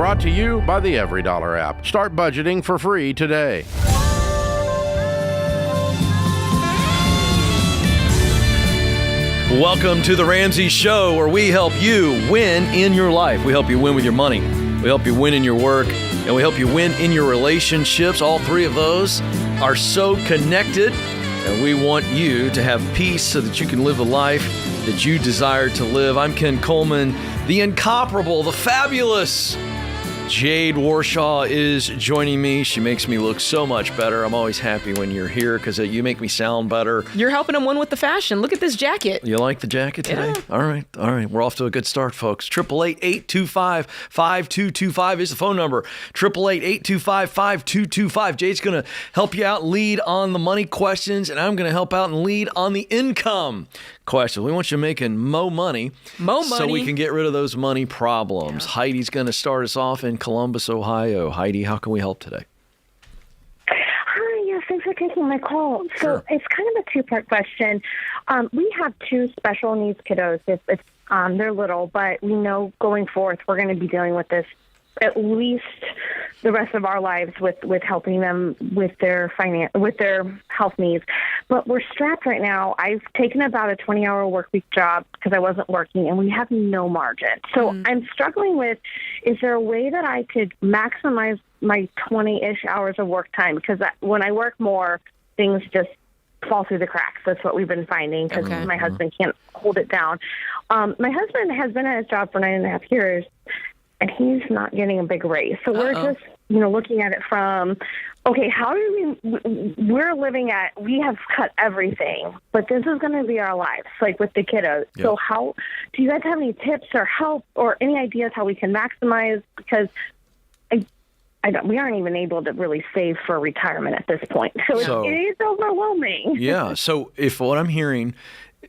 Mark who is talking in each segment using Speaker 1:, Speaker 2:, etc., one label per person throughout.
Speaker 1: brought to you by the EveryDollar app. Start budgeting for free today.
Speaker 2: Welcome to the Ramsey Show, where we help you win in your life. We help you win with your money. We help you win in your work. And we help you win in your relationships. All three of those are so connected. And we want you to have peace so that you can live the life that you desire to live. I'm Ken Coleman. The incomparable, the fabulous Jade Warshaw is joining me. She makes me look so much better. I'm always happy when you're here because you make me sound better.
Speaker 3: You're helping him win with the fashion. Look at this jacket.
Speaker 2: You like the jacket today?
Speaker 3: Yeah.
Speaker 2: All right. We're off to a good start, folks. 888-825-5225 is the phone number. 888-825-5225. Jade's going to help you out, lead on the money questions, and I'm going to help out and lead on the income question. We want you making money. So we can get rid of those money problems. Yeah. Heidi's going to start us off in Columbus, Ohio. Heidi, how can we help today?
Speaker 4: Hi, yes, thanks for taking my call.
Speaker 2: Sure.
Speaker 4: So it's kind of a two-part question. We have two special needs kiddos. They're little, but we know going forth we're going to be dealing with this at least the rest of our lives with helping them with their health needs. But we're strapped right now. I've taken about a 20-hour work week job because I wasn't working, and we have no margin. So I'm struggling with, is there a way that I could maximize my 20-ish hours of work time? Because when I work more, things just fall through the cracks. That's what we've been finding because my husband can't hold it down. My husband has been at his job for 9.5 years, and he's not getting a big raise. So we're just, looking at it from, okay, how do we have cut everything, but this is going to be our lives, like with the kiddos. Yep. So how, do you guys have any tips or help or any ideas how we can maximize? Because we aren't even able to really save for retirement at this point. So it is overwhelming.
Speaker 2: Yeah. So if what I'm hearing,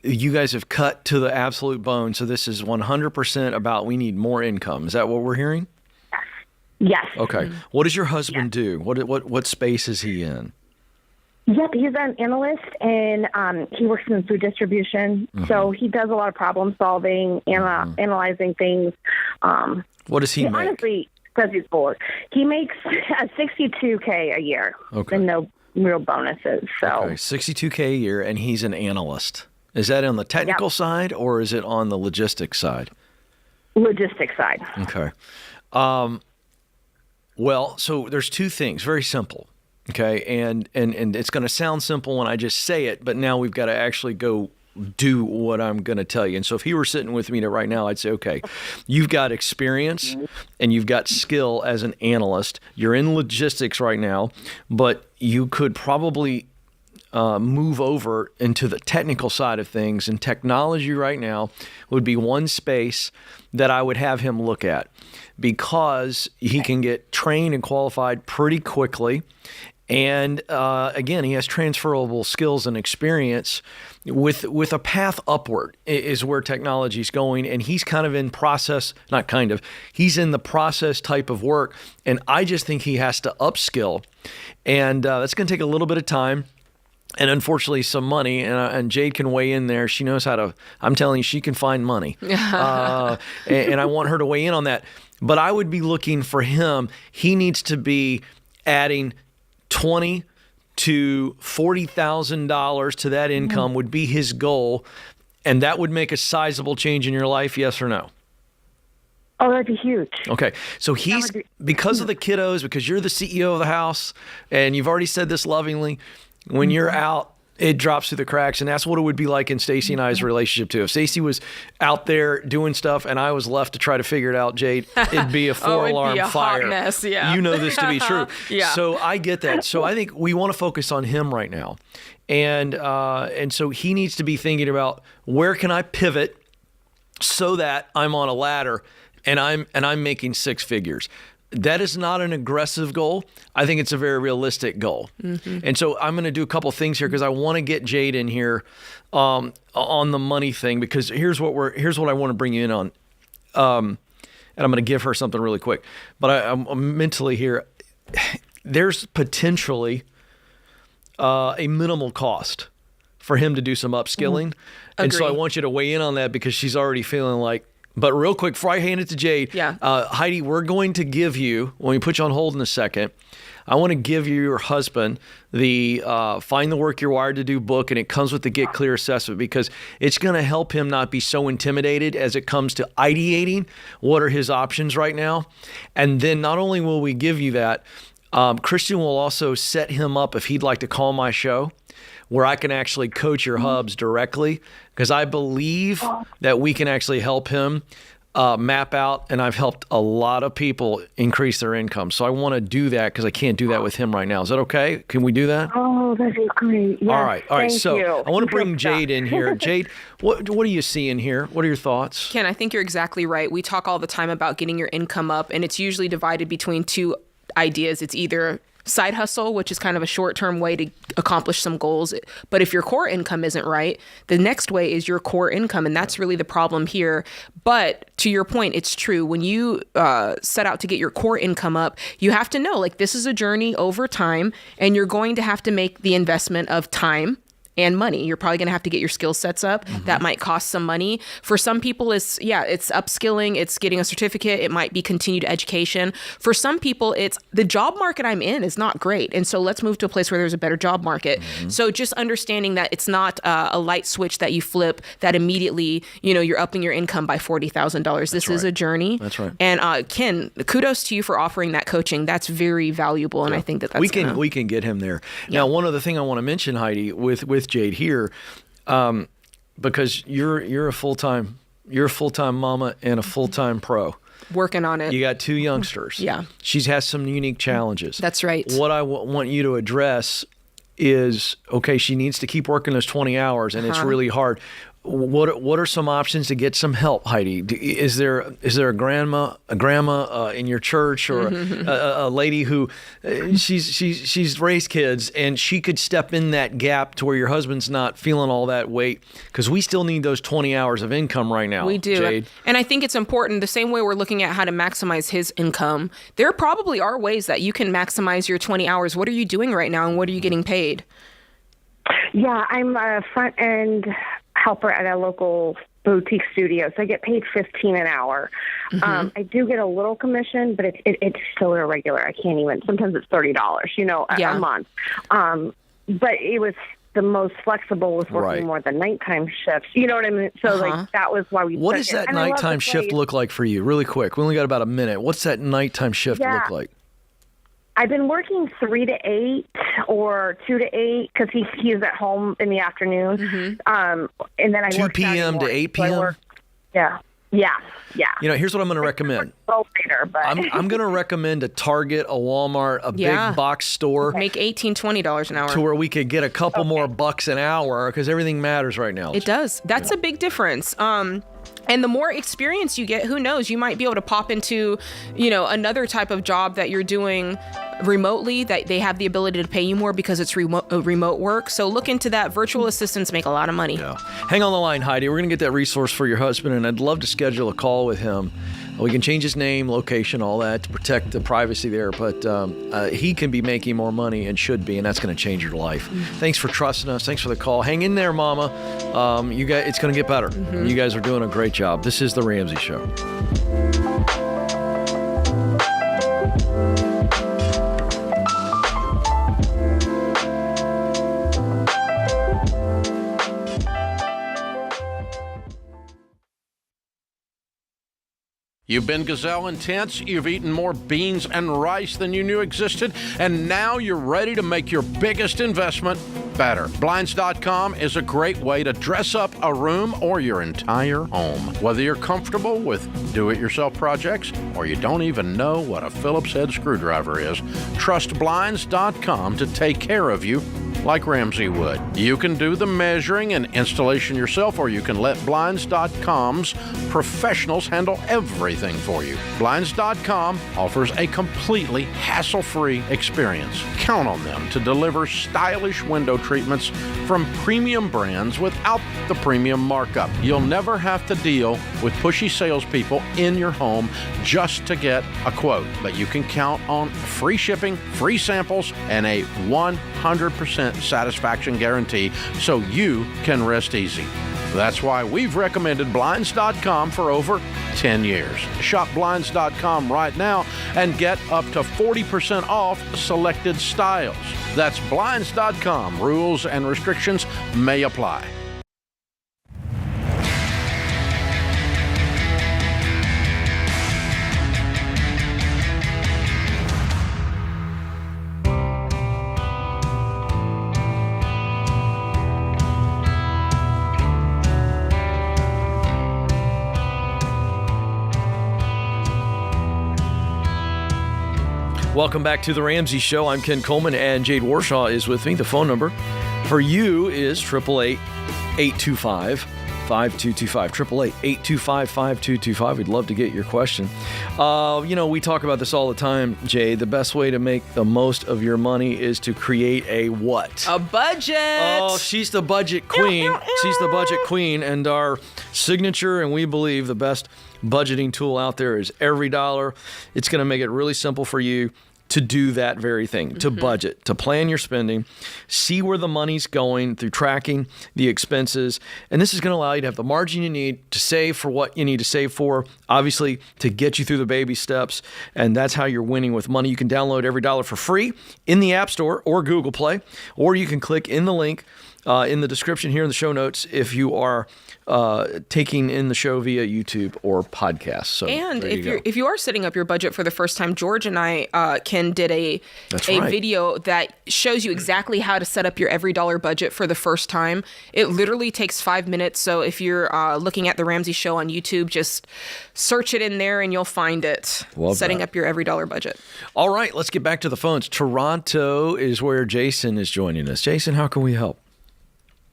Speaker 2: you guys have cut to the absolute bone. So this is 100% about we need more income. Is that what we're hearing?
Speaker 4: Yes.
Speaker 2: Okay. What does your husband do? What space is he in?
Speaker 4: Yep, he's an analyst, and he works in food distribution. So he does a lot of problem solving, analyzing things.
Speaker 2: What does he make?
Speaker 4: Honestly, because he's bored. He makes $62K a year, and no real bonuses. So
Speaker 2: $62K a year, and he's an analyst. Is that on the technical side, or is it on the logistics side?
Speaker 4: Logistics side.
Speaker 2: Okay. Well, so there's two things, very simple, okay? And it's going to sound simple when I just say it, but now we've got to actually go do what I'm going to tell you. And so if he were sitting with me right now, I'd say, okay, you've got experience and you've got skill as an analyst. You're in logistics right now, but you could probably move over into the technical side of things, and technology right now would be one space that I would have him look at because he can get trained and qualified pretty quickly. And again, he has transferable skills and experience with a path upward is where technology is going. And he's kind of in process, he's in the process type of work. And I just think he has to upskill. And that's going to take a little bit of time. And unfortunately, some money, and Jade can weigh in there. She knows how to, I'm telling you, she can find money. And I want her to weigh in on that. But I would be looking for him. He needs to be adding $20,000 to $40,000 to that income would be his goal. And that would make a sizable change in your life, yes or no?
Speaker 4: Oh, that'd be huge.
Speaker 2: Okay. So because of the kiddos, because you're the CEO of the house, and you've already said this lovingly, when you're out, it drops through the cracks, and that's what it would be like in Stacy and I's relationship too. If Stacy was out there doing stuff and I was left to try to figure it out, Jade, it'd be a four-alarm fire.
Speaker 3: Hot mess, yeah.
Speaker 2: You know this to be true.
Speaker 3: Yeah.
Speaker 2: So I get that. So I think we want to focus on him right now, and so he needs to be thinking about where can I pivot so that I'm on a ladder and I'm making six figures. That is not an aggressive goal. I think it's a very realistic goal. And so I'm going to do a couple things here because I want to get Jade in here on the money thing, because here's what I want to bring you in on. And I'm going to give her something really quick. But I'm mentally here. There's potentially a minimal cost for him to do some upskilling. And so I want you to weigh in on that because she's already feeling like, But real quick, before I hand it to Jade,
Speaker 3: Yeah.
Speaker 2: Heidi, we're going to give you, when we put you on hold in a second, I want to give you your husband the Find the Work You're Wired to Do book, and it comes with the Get Clear assessment because it's going to help him not be so intimidated as it comes to ideating what are his options right now. And then not only will we give you that, Christian will also set him up if he'd like to call my show, where I can actually coach your hubs directly, because I believe that we can actually help him map out, and I've helped a lot of people increase their income. So I want to do that because I can't do that with him right now. Is that okay? Can we do that?
Speaker 4: Oh, that is great. Yes,
Speaker 2: All right.
Speaker 4: thank
Speaker 2: So
Speaker 4: you.
Speaker 2: I want to bring Jade in here. Jade, what do you see in here? What are your thoughts?
Speaker 3: Ken, I think you're exactly right. We talk all the time about getting your income up, and it's usually divided between two ideas. It's either side hustle, which is kind of a short-term way to accomplish some goals. But if your core income isn't right, the next way is your core income. And that's really the problem here. But to your point, it's true. When you set out to get your core income up, you have to know, like, this is a journey over time, and you're going to have to make the investment of time and money. You're probably going to have to get your skill sets up. That might cost some money. For some people, it's upskilling, it's getting a certificate, it might be continued education. For some people, it's the job market I'm in is not great. And so let's move to a place where there's a better job market. So just understanding that it's not a light switch that you flip that immediately, you're upping your income by $40,000. This is a journey.
Speaker 2: That's right.
Speaker 3: And Ken, kudos to you for offering that coaching. That's very valuable. And I think that's
Speaker 2: we can get him there. Now, one other thing I want to mention, Heidi, with Jade here, because you're a full-time mama and a full-time pro.
Speaker 3: Working on it.
Speaker 2: You got two youngsters.
Speaker 3: Yeah.
Speaker 2: She has some unique challenges.
Speaker 3: That's right.
Speaker 2: What I want you to address is, okay, she needs to keep working those 20 hours, and it's really hard. What are some options to get some help, Heidi? Is there a grandma in your church, or a lady who she's raised kids, and she could step in that gap to where your husband's not feeling all that weight? Because we still need those 20 hours of income right now.
Speaker 3: We do.
Speaker 2: Jade.
Speaker 3: And I think it's important, the same way we're looking at how to maximize his income, there probably are ways that you can maximize your 20 hours. What are you doing right now, and what are you getting paid?
Speaker 4: Yeah, I'm a front end helper at a local boutique studio, so I get paid $15 an hour. I do get a little commission, but it's still irregular. I can't even. Sometimes it's $30, a month. But it was the most flexible was working more the nighttime shifts. You know what I mean? So that was why we.
Speaker 2: What does that nighttime shift look like for you? Really quick, we only got about a minute. What's that nighttime shift look like?
Speaker 4: I've been working 3 to 8 or 2 to 8 because he's at home in the afternoon. And then I
Speaker 2: 2
Speaker 4: work
Speaker 2: p.m. to 8 p.m.
Speaker 4: Yeah.
Speaker 2: Here's what I'm going to recommend.
Speaker 4: Later, but
Speaker 2: I'm going to recommend a Target, a Walmart, a big box store.
Speaker 3: Make $18, $20 an hour.
Speaker 2: To where we could get a couple more bucks an hour, because everything matters right now.
Speaker 3: It does. That's a big difference. And the more experience you get, who knows, you might be able to pop into, another type of job that you're doing remotely, that they have the ability to pay you more because it's remote work. So look into that. Virtual assistants make a lot of money. Yeah.
Speaker 2: Hang on the line, Heidi. We're going to get that resource for your husband, and I'd love to schedule a call with him. We can change his name, location, all that to protect the privacy there. But he can be making more money, and should be, and that's going to change your life. Thanks for trusting us. Thanks for the call. Hang in there, Mama. You guys, it's going to get better. You guys are doing a great job. This is The Ramsey Show.
Speaker 1: You've been gazelle intense, you've eaten more beans and rice than you knew existed, and now you're ready to make your biggest investment better. Blinds.com is a great way to dress up a room or your entire home. Whether you're comfortable with do-it-yourself projects or you don't even know what a Phillips head screwdriver is, trust Blinds.com to take care of you like Ramsey would. You can do the measuring and installation yourself, or you can let Blinds.com's professionals handle everything for you. Blinds.com offers a completely hassle-free experience. Count on them to deliver stylish window treatments from premium brands without the premium markup. You'll never have to deal with pushy salespeople in your home just to get a quote, but you can count on free shipping, free samples, and a 100% satisfaction guarantee, so you can rest easy. That's why we've recommended Blinds.com for over 10 years. Shop Blinds.com right now and get up to 40% off selected styles. That's Blinds.com. Rules and restrictions may apply.
Speaker 2: Welcome back to the Ramsey Show. I'm Ken Coleman, and Jade Warshaw is with me. The phone number for you is 888-825-5225. 888-825-5225. We'd love to get your question. We talk about this all the time, Jade. The best way to make the most of your money is to create a what?
Speaker 3: A budget.
Speaker 2: Oh, she's the budget queen. She's the budget queen, and our signature, and we believe the best budgeting tool out there is Every Dollar. It's going to make it really simple for you to do that very thing, to budget, to plan your spending, see where the money's going through tracking the expenses. And this is going to allow you to have the margin you need to save for what you need to save for, obviously to get you through the baby steps. And that's how you're winning with money. You can download Every Dollar for free in the App Store or Google Play, or you can click in the link in the description here in the show notes if you are taking in the show via YouTube or podcast. So,
Speaker 3: and if you are setting up your budget for the first time, George and I, Ken, did a video that shows you exactly how to set up your Every Dollar budget for the first time. It literally takes 5 minutes. So if you're looking at the Ramsey Show on YouTube, just search it in there and you'll find it. Setting up your Every Dollar budget.
Speaker 2: All right, let's get back to the phones. Toronto is where Jason is joining us. Jason, how can we help?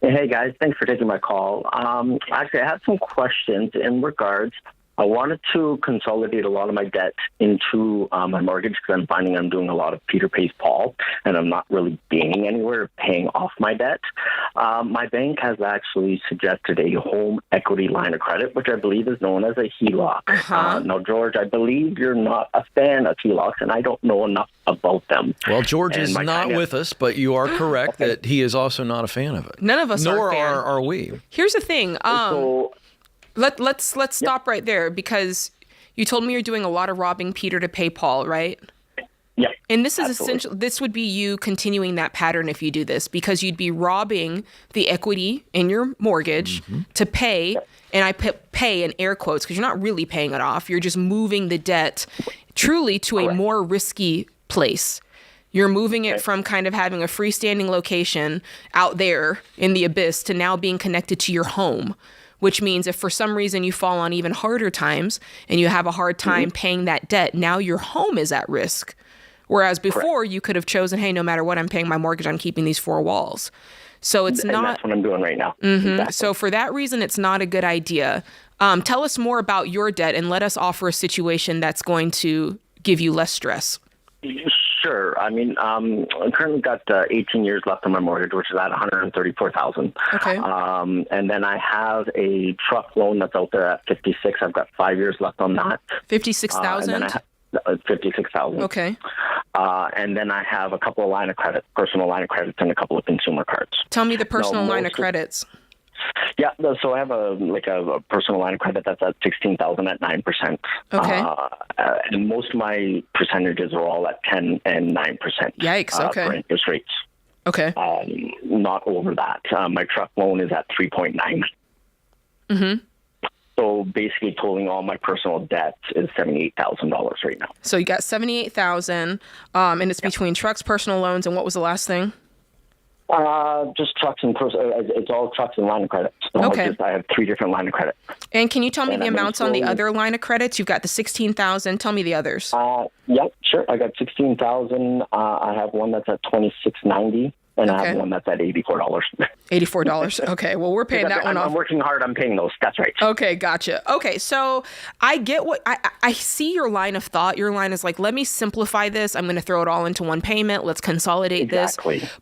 Speaker 5: Hey, guys. Thanks for taking my call. Actually, I have some questions in regards. I wanted to consolidate a lot of my debt into my mortgage because I'm finding I'm doing a lot of Peter pays Paul, and I'm not really gaining anywhere paying off my debt. My bank has actually suggested a home equity line of credit, which I believe is known as a HELOC. Now, George, I believe you're not a fan of HELOCs, and I don't know enough about them.
Speaker 2: Well, George is not with us, but you are correct that he is also not a fan of it.
Speaker 3: None of us
Speaker 2: Nor
Speaker 3: are a fan.
Speaker 2: are we.
Speaker 3: Here's the thing. Let's stop right there, because you told me you're doing a lot of robbing Peter to pay Paul, right?
Speaker 5: Yeah.
Speaker 3: And this is essential. This would be you continuing that pattern if you do this, because you'd be robbing the equity in your mortgage to pay, and I put pay in air quotes because you're not really paying it off. You're just moving the debt truly to a more risky place. You're moving it from kind of having a freestanding location out there in the abyss to now being connected to your home, which means if for some reason you fall on even harder times and you have a hard time paying that debt, now your home is at risk. Whereas before you could have chosen, hey, no matter what, I'm paying my mortgage, I'm keeping these four walls. So it's not.
Speaker 5: That's what I'm doing right now.
Speaker 3: Exactly. So for that reason, it's not a good idea. Tell us more about your debt and let us offer a situation that's going to give you less stress.
Speaker 5: Sure. I mean, I currently got 18 years left on my mortgage, which is at $134,000.
Speaker 3: Okay.
Speaker 5: And then I have a truck loan that's out there at 56. I've got 5 years left on that.
Speaker 3: 56,000.
Speaker 5: 56,000.
Speaker 3: Okay.
Speaker 5: And then I have a couple of personal line of credits, and a couple of consumer cards.
Speaker 3: Tell me the personal line of credits.
Speaker 5: Yeah, so I have a personal line of credit that's at $16,000 at 9%.
Speaker 3: Okay.
Speaker 5: And most of my percentages are all at 10 and 9%.
Speaker 3: Yikes. Okay.
Speaker 5: For interest rates.
Speaker 3: Okay.
Speaker 5: Not over that. My truck loan is at 3.9.
Speaker 3: Mm-hmm.
Speaker 5: So basically, totaling all my personal debts is $78,000 right now.
Speaker 3: So you got $78,000, and it's between trucks, personal loans, and what was the last thing?
Speaker 5: Just trucks and it's all trucks and line of credit. So
Speaker 3: Okay.
Speaker 5: I have 3 different line of credit.
Speaker 3: And can you tell me the amounts on the other line of credits? You've got the $16,000. Tell me the others.
Speaker 5: Yep, sure. I got $16,000. I have one that's at $26.90. And I have one that's at $84.
Speaker 3: $84. Okay. Well, we're paying that one off.
Speaker 5: I'm working hard on paying those. That's right.
Speaker 3: Okay. Gotcha. Okay. So I get what I see your line of thought. Your line is like, let me simplify this. I'm going to throw it all into one payment. Let's consolidate this.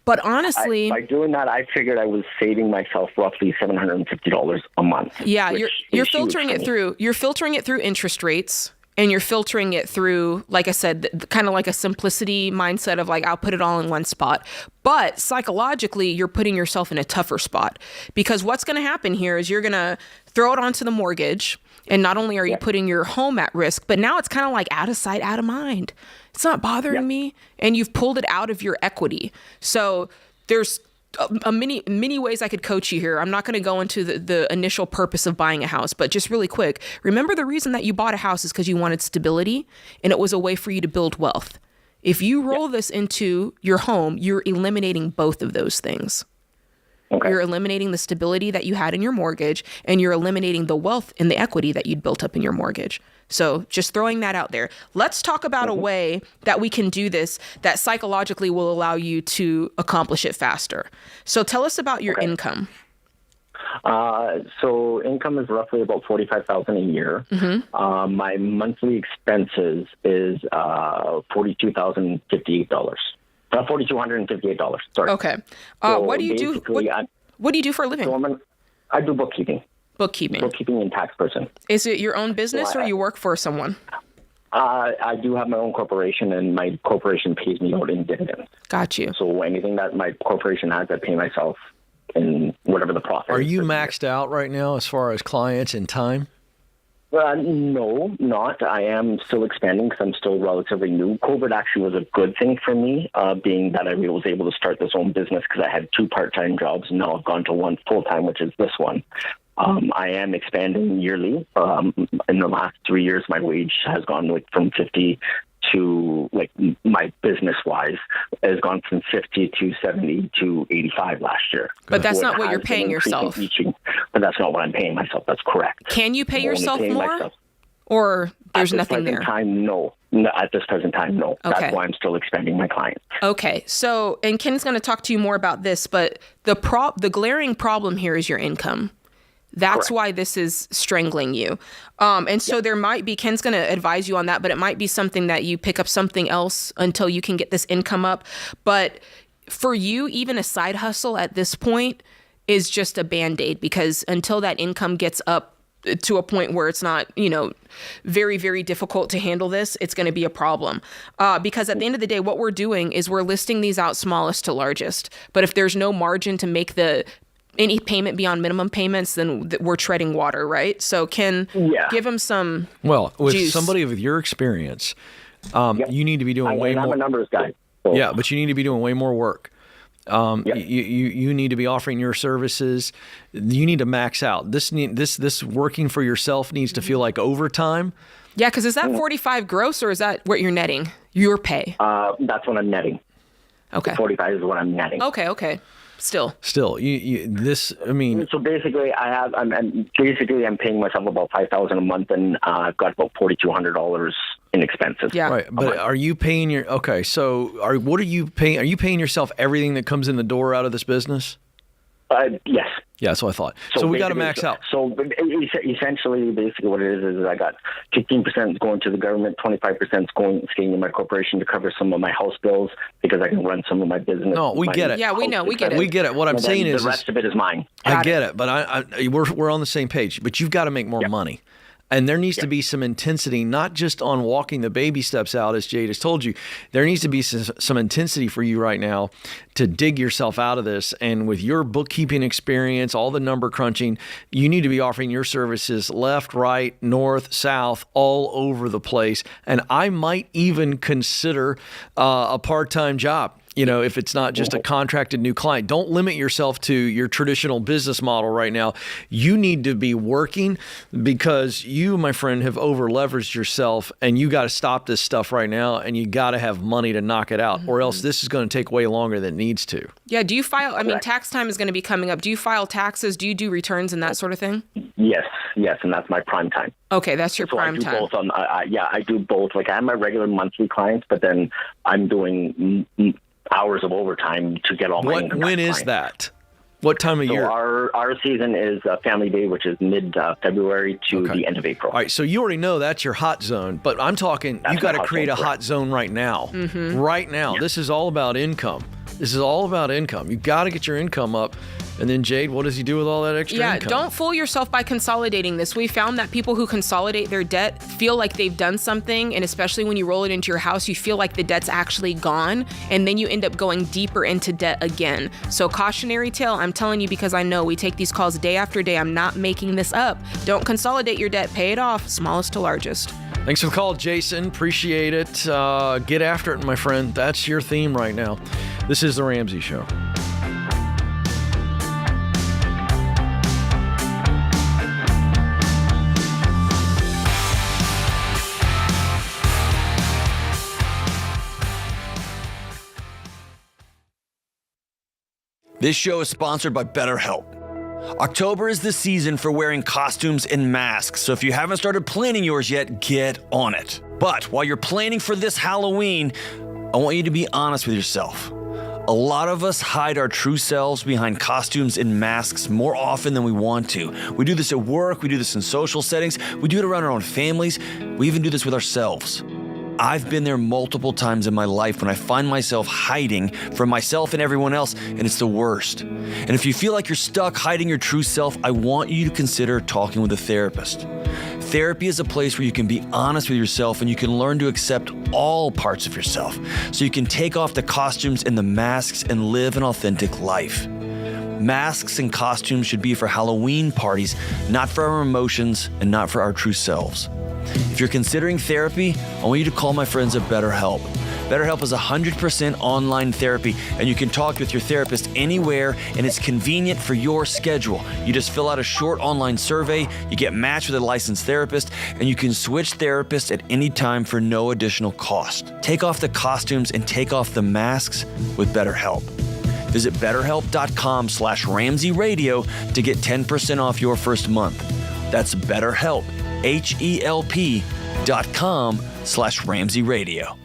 Speaker 3: But honestly,
Speaker 5: by doing that, I figured I was saving myself roughly $750 a month.
Speaker 3: Yeah. You're filtering it through. You're filtering it through interest rates. and you're filtering it through, like I said, kind of like a simplicity mindset of like, I'll put it all in one spot. But psychologically, you're putting yourself in a tougher spot, because what's going to happen here is you're going to throw it onto the mortgage. And not only are you putting your home at risk, but now it's kind of like out of sight, out of mind. It's not bothering me. And you've pulled it out of your equity. So there's many ways I could coach you here. I'm not going to go into the initial purpose of buying a house, but just really quick, remember the reason that you bought a house is because you wanted stability, and it was a way for you to build wealth. If you roll this into your home, you're eliminating both of those things. Okay. You're eliminating the stability that you had in your mortgage, and you're eliminating the wealth and the equity that you'd built up in your mortgage. So just throwing that out there. Let's talk about a way that we can do this that psychologically will allow you to accomplish it faster. So tell us about your income.
Speaker 5: So income is roughly about $45,000 a year. My monthly expenses is $42,058. $4,258. Sorry.
Speaker 3: Okay.
Speaker 5: So
Speaker 3: what do you do? What do you do for a living?
Speaker 5: So I do bookkeeping. Bookkeeping and tax person.
Speaker 3: Is it your own business, or you work for someone?
Speaker 5: I do have my own corporation, and my corporation pays me out in dividends.
Speaker 3: Got you.
Speaker 5: So anything that my corporation has, I pay myself in whatever the profit.
Speaker 2: Are you maxed out right now as far as clients and time?
Speaker 5: No, not. I am still expanding because I'm still relatively new. COVID actually was a good thing for me, being that I was able to start this own business because I had 2 part-time jobs, and now I've gone to 1 full-time, which is this one. I am expanding yearly. In the last 3 years, my wage has gone from 50 to, my business-wise, has gone from 50 to 70 to 85 last year.
Speaker 3: But that's not what you're paying yourself.
Speaker 5: But that's not what I'm paying myself. That's correct.
Speaker 3: Can you pay yourself more? Or there's nothing there?
Speaker 5: At this present time, no.
Speaker 3: Okay.
Speaker 5: That's why I'm still expanding my clients.
Speaker 3: Okay. So, and Ken's going to talk to you more about this, but the glaring problem here is your income. That's correct. Why this is strangling you. And so there might be, Ken's going to advise you on that, but it might be something that you pick up something else until you can get this income up. But for you, even a side hustle at this point is just a Band-Aid, because until that income gets up to a point where it's not, very, very difficult to handle this, it's going to be a problem. Because at the end of the day, what we're doing is we're listing these out smallest to largest. But if there's no margin to make any payment beyond minimum payments, then we're treading water, right? So Ken, give him some
Speaker 2: with
Speaker 3: juice.
Speaker 2: Somebody with your experience, you need to be doing way more.
Speaker 5: I'm a numbers guy. So.
Speaker 2: Yeah, but you need to be doing way more work. You need to be offering your services. You need to max out. This working for yourself needs to feel like overtime.
Speaker 3: Yeah, because is that 45 gross, or is that what you're netting? Your pay?
Speaker 5: That's what I'm netting.
Speaker 3: Okay.
Speaker 5: 45 is what I'm netting.
Speaker 3: Okay. Still,
Speaker 2: I mean.
Speaker 5: So basically, I'm paying myself about $5,000 a month, and I've got about $4,200 in expenses.
Speaker 3: Yeah.
Speaker 2: Right. But are you paying what are you paying? Are you paying yourself everything that comes in the door out of this business?
Speaker 5: Yes.
Speaker 2: Yeah, that's what I thought. So we got to max out.
Speaker 5: So essentially, what it is I got 15% going to the government, 25% staying in my corporation to cover some of my house bills because I can run some of my business.
Speaker 2: No, we get it.
Speaker 3: Yeah, we know. We get it.
Speaker 2: We get it. What I'm saying is
Speaker 5: the rest of it is mine.
Speaker 2: I get it, but we're on the same page. But you've got to make more money. And there needs to be some intensity, not just on walking the baby steps out, as Jade has told you. There needs to be some intensity for you right now to dig yourself out of this. And with your bookkeeping experience, all the number crunching, you need to be offering your services left, right, north, south, all over the place. And I might even consider a part-time job. If it's not just a contracted new client. Don't limit yourself to your traditional business model right now. You need to be working because you, my friend, have over-leveraged yourself, and you got to stop this stuff right now, and you got to have money to knock it out, or else this is going to take way longer than it needs to.
Speaker 3: Yeah, do you file, tax time is going to be coming up. Do you file taxes? Do you do returns and that sort of thing?
Speaker 5: Yes, and that's my prime time.
Speaker 3: Okay, that's your prime time.
Speaker 5: I do both. I have my regular monthly clients, but then I'm doing hours of overtime to get all my income.
Speaker 2: When is that? What time of year?
Speaker 5: Our season is Family Day, which is mid-February to the end of April.
Speaker 2: All right, so you already know that's your hot zone, but I'm talking you got to create a hot zone right now. Right now. Yeah. This is all about income. You got to get your income up And then Jade, what does he do with all that extra income?
Speaker 3: Don't fool yourself by consolidating this. We found that people who consolidate their debt feel like they've done something, and especially when you roll it into your house, you feel like the debt's actually gone, and then you end up going deeper into debt again. So cautionary tale, I'm telling you because I know we take these calls day after day. I'm not making this up. Don't consolidate your debt. Pay it off, smallest to largest.
Speaker 2: Thanks for the call, Jason. Appreciate it. Get after it, my friend. That's your theme right now. This is The Ramsey Show.
Speaker 6: This show is sponsored by BetterHelp. October is the season for wearing costumes and masks, so if you haven't started planning yours yet, get on it. But while you're planning for this Halloween, I want you to be honest with yourself. A lot of us hide our true selves behind costumes and masks more often than we want to. We do this at work, we do this in social settings, we do it around our own families, we even do this with ourselves. I've been there multiple times in my life when I find myself hiding from myself and everyone else, and it's the worst. And if you feel like you're stuck hiding your true self, I want you to consider talking with a therapist. Therapy is a place where you can be honest with yourself and you can learn to accept all parts of yourself so you can take off the costumes and the masks and live an authentic life. Masks and costumes should be for Halloween parties, not for our emotions and not for our true selves. If you're considering therapy, I want you to call my friends at BetterHelp. BetterHelp is 100% online therapy, and you can talk with your therapist anywhere, and it's convenient for your schedule. You just fill out a short online survey, you get matched with a licensed therapist, and you can switch therapists at any time for no additional cost. Take off the costumes and take off the masks with BetterHelp. Visit BetterHelp.com/Ramsey Radio to get 10% off your first month. That's BetterHelp, HELP.com/Ramsey Radio.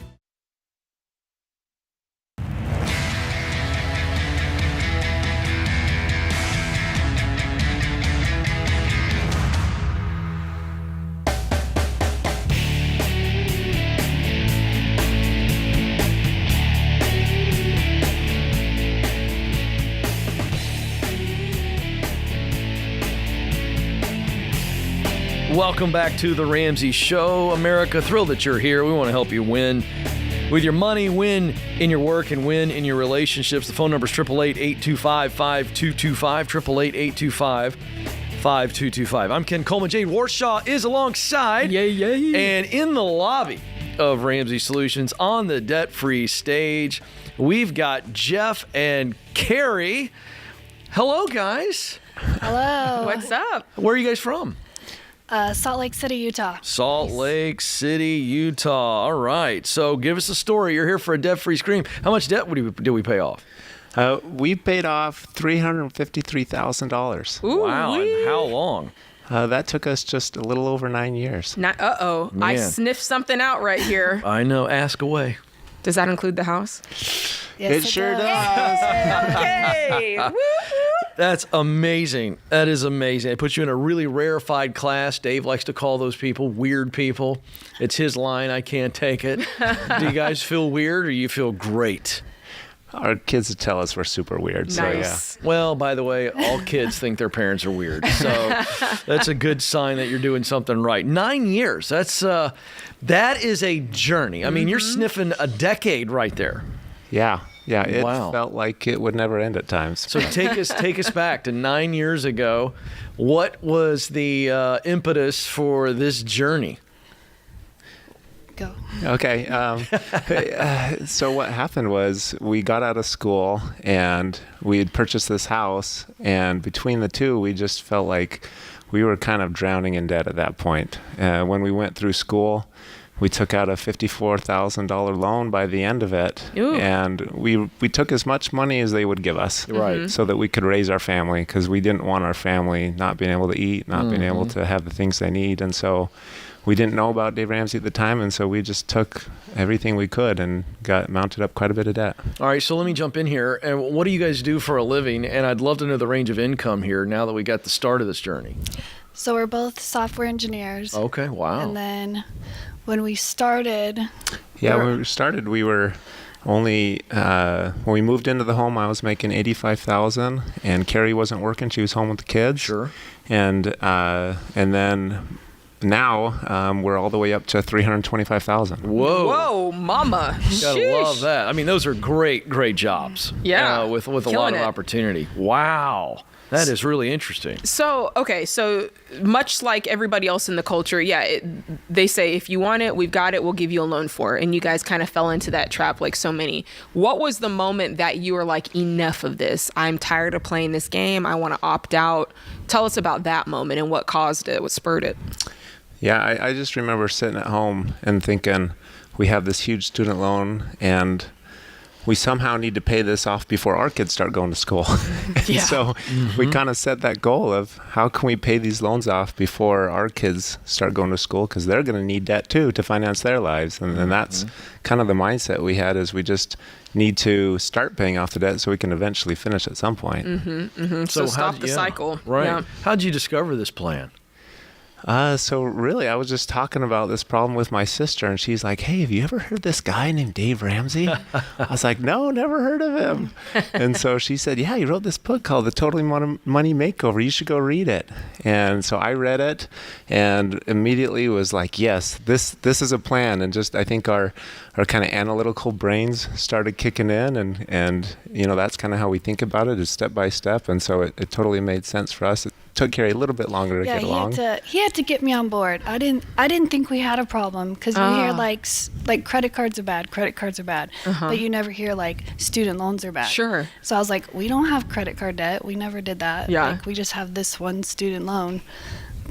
Speaker 2: Welcome back to The Ramsey Show. America, thrilled that you're here. We want to help you win with your money, win in your work, and win in your relationships. The phone number is 888-825-5225, 888-825-5225. I'm Ken Coleman. Jade Warshaw is alongside.
Speaker 3: Yay.
Speaker 2: And in the lobby of Ramsey Solutions on the debt-free stage, we've got Jeff and Kari. Hello, guys.
Speaker 7: Hello.
Speaker 3: What's up?
Speaker 2: Where are you guys from?
Speaker 7: Salt Lake City, Utah.
Speaker 2: Salt Lake City, Utah. All right. So give us a story. You're here for a debt-free scream. How much debt did we pay off?
Speaker 8: We paid off $353,000.
Speaker 3: Ooh,
Speaker 2: wow. And how long?
Speaker 8: That took us just a little over 9 years.
Speaker 3: I
Speaker 2: Man.
Speaker 3: sniffed something out right here.
Speaker 2: I know. Ask away.
Speaker 3: Does that include the house?
Speaker 7: Yes,
Speaker 8: It sure does.
Speaker 3: Okay. Woo-hoo.
Speaker 2: That's amazing. That is amazing. It puts you in a really rarefied class. Dave likes to call those people weird people. It's his line. I can't take it. Do you guys feel weird or you feel great?
Speaker 8: Our kids would tell us we're super weird. So
Speaker 3: Nice.
Speaker 2: Well, by the way, all kids think their parents are weird. So that's a good sign that you're doing something right. 9 years. That is a journey. I mean, you're sniffing a decade right there.
Speaker 8: Yeah. It
Speaker 2: Wow.
Speaker 8: felt like it would never end at times.
Speaker 2: So take us back to 9 years ago. What was the impetus for this journey?
Speaker 7: Go.
Speaker 8: Okay. So what happened was we got out of school and we had purchased this house, and between the two, we just felt like we were kind of drowning in debt at that point. When we went through school, we took out a $54,000 loan by the end of it.
Speaker 3: Ooh.
Speaker 8: And we took as much money as they would give us,
Speaker 2: Right.
Speaker 8: so that we could raise our family, because we didn't want our family not being able to eat, not being able to have the things they need. And so we didn't know about Dave Ramsey at the time, and so we just took everything we could and got mounted up quite a bit of debt.
Speaker 2: All right, so let me jump in here. And what do you guys do for a living? And I'd love to know the range of income here now that we got the start of this journey.
Speaker 7: So we're both software engineers.
Speaker 2: Okay, wow.
Speaker 7: And then when we started,
Speaker 8: Yeah, when we started, we were only when we moved into the home, I was making $85,000, and Kari wasn't working; she was home with the kids.
Speaker 2: Sure.
Speaker 8: And then now we're all the way up to $325,000.
Speaker 3: Whoa, mama.
Speaker 2: Gotta
Speaker 3: Sheesh.
Speaker 2: love that. I mean, those are great jobs.
Speaker 3: Yeah.
Speaker 2: With a lot
Speaker 3: Killing
Speaker 2: of
Speaker 3: it.
Speaker 2: opportunity. Wow. That is really interesting.
Speaker 3: So much like everybody else in the culture, they say if you want it, we've got it, we'll give you a loan for it. And you guys kind of fell into that trap like so many. What was the moment that you were like, enough of this? I'm tired of playing this game. I want to opt out. Tell us about that moment and what caused it, what spurred it.
Speaker 8: Yeah, I just remember sitting at home and thinking, we have this huge student loan, and we somehow need to pay this off before our kids start going to school. And so we kind of set that goal of how can we pay these loans off before our kids start going to school, because they're going to need debt too to finance their lives. And that's kind of the mindset we had, is we just need to start paying off the debt so we can eventually finish at some point.
Speaker 3: So stop the cycle.
Speaker 2: Right.
Speaker 3: Yeah.
Speaker 2: How'd you discover this plan?
Speaker 8: So really, I was just talking about this problem with my sister, and she's like, "Hey, have you ever heard of this guy named Dave Ramsey?" I was like, "No, never heard of him." And so she said, "Yeah, he wrote this book called The Totally Money Makeover. You should go read it." And so I read it, and immediately was like, "Yes, this is a plan." And just I think our kind of analytical brains started kicking in, and that's kind of how we think about it, is step by step. And so it totally made sense for us. It took Kari a little bit longer to get along.
Speaker 7: He had to get me on board. I didn't think we had a problem, because we hear like credit cards are bad, but you never hear like student loans are bad.
Speaker 3: Sure.
Speaker 7: So I was like, we don't have credit card debt. We never did that.
Speaker 3: Yeah.
Speaker 7: Like, we just have this one student loan.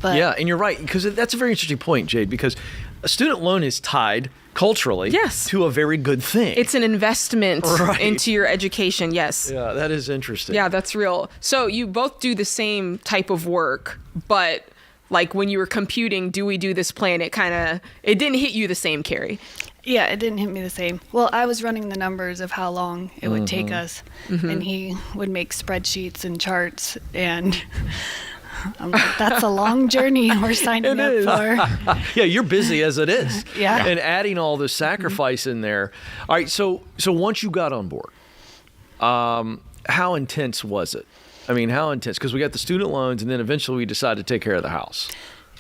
Speaker 7: But
Speaker 2: Yeah, and you're right, because that's a very interesting point, Jade, because a student loan is tied culturally to a very good thing.
Speaker 3: It's an investment into your education. Yes.
Speaker 2: Yeah, that is interesting.
Speaker 3: Yeah, that's real. So you both do the same type of work, but like when you were computing, do we do this plan? It didn't hit you the same, Kari.
Speaker 7: Yeah, it didn't hit me the same. Well, I was running the numbers of how long it would take us, and he would make spreadsheets and charts, and I'm like, that's a long journey we're signing up for.
Speaker 2: Yeah, you're busy as it is.
Speaker 7: Yeah.
Speaker 2: And adding all this sacrifice in there. All right, so once you got on board, how intense was it? I mean, how intense? Because we got the student loans, and then eventually we decided to take care of the house.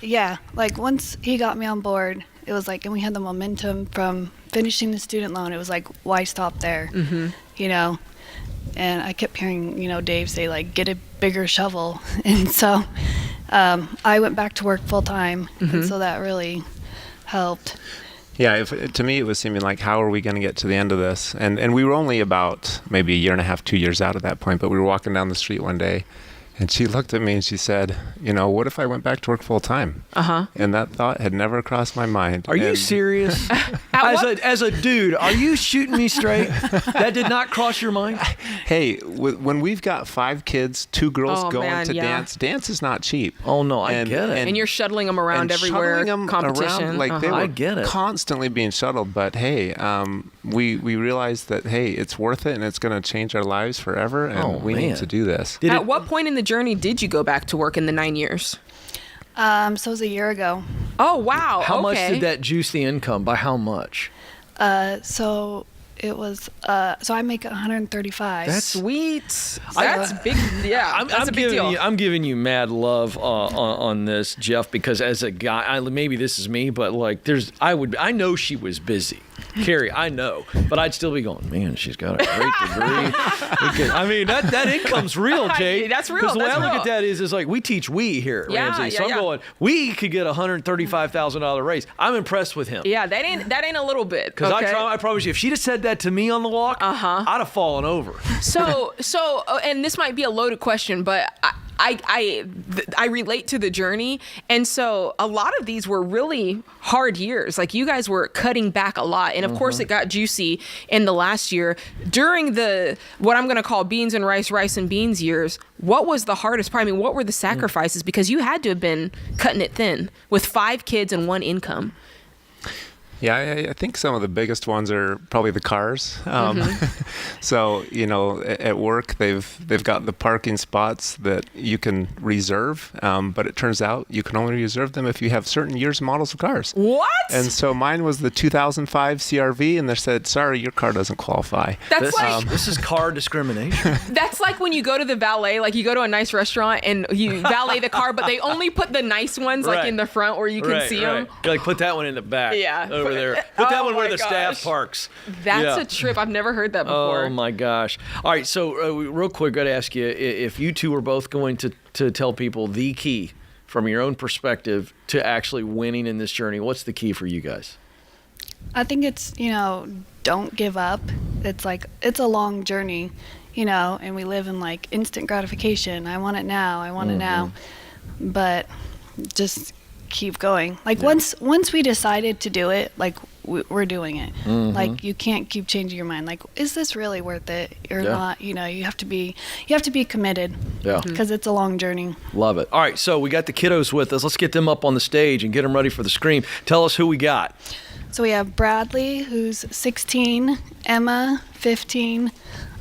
Speaker 7: Yeah, like once he got me on board, it was like, and we had the momentum from finishing the student loan. It was like, why stop there? And I kept hearing, Dave say, like, get a bigger shovel. And so I went back to work full time. And so that really helped.
Speaker 8: Yeah, to me, it was seeming like, how are we going to get to the end of this? And we were only about maybe a year and a half, 2 years out at that point, but we were walking down the street one day, and she looked at me and she said, what if I went back to work full time? And that thought had never crossed my mind.
Speaker 2: Are you serious? As a dude, are you shooting me straight? That did not cross your mind?
Speaker 8: Hey, when we've got 5 kids, 2 girls going to dance is not cheap.
Speaker 2: Oh, no, I get it.
Speaker 3: And you're shuttling them around everywhere, competition.
Speaker 8: Around, they were
Speaker 2: I get it.
Speaker 8: constantly being shuttled. But hey, we realized that, hey, it's worth it, and it's going to change our lives forever, and we need to do this.
Speaker 3: At what point in the journey did you go back to work in the 9 years?
Speaker 7: So it was a year ago.
Speaker 3: Oh, wow.
Speaker 2: How much did that juice the income? By how much?
Speaker 7: So it was, so I make 135.
Speaker 3: That's sweet. That's big. Yeah, that's a big deal.
Speaker 2: I'm giving you mad love on this, Jeff, because as a guy, maybe this is me, but like, I know she was busy. Kari, I know, but I'd still be going, man, she's got a great degree. I mean, that income's real, Jade.
Speaker 3: That's real.
Speaker 2: Because the way
Speaker 3: That's
Speaker 2: I look
Speaker 3: real.
Speaker 2: at that is like, we teach here at Ramsey. So I'm going, we could get a $135,000 raise. I'm impressed with him.
Speaker 3: Yeah, that ain't a little bit.
Speaker 2: Because I promise you, if she'd have said that to me on the walk, I'd have fallen over.
Speaker 3: So, and this might be a loaded question, but I relate to the journey. And so a lot of these were really hard years. Like, you guys were cutting back a lot. And of course it got juicy in the last year. During the, what I'm going to call beans and rice and beans years, what was the hardest part? I mean, what were the sacrifices? Because you had to have been cutting it thin with 5 kids and 1 income.
Speaker 8: Yeah, I think some of the biggest ones are probably the cars. So, at work they've got the parking spots that you can reserve, but it turns out you can only reserve them if you have certain years and models of cars.
Speaker 3: What?
Speaker 8: And so mine was the 2005 CRV, and they said, sorry, your car doesn't qualify.
Speaker 2: This is car discrimination.
Speaker 3: That's like when you go to the valet, like you go to a nice restaurant and you valet the car, but they only put the nice ones like in the front where you can see them.
Speaker 2: Like put that one in the back.
Speaker 3: Yeah.
Speaker 2: Over there. Put that one where the staff parks.
Speaker 3: That's a trip. I've never heard that before.
Speaker 2: Oh my gosh. All right. So real quick, got to ask you if you two are both going to tell people the key from your own perspective to actually winning in this journey. What's the key for you guys?
Speaker 7: I think it's, don't give up. It's a long journey, and we live in like instant gratification. I want it now. I want it now. But just keep going. Like once we decided to do it, like we're doing it. Like you can't keep changing your mind. Like, is this really worth it or not? You have to be committed. Yeah. Because it's a long journey.
Speaker 2: Love it. All right. So we got the kiddos with us. Let's get them up on the stage and get them ready for the scream. Tell us who we got.
Speaker 7: So we have Bradley, who's 16, Emma, 15,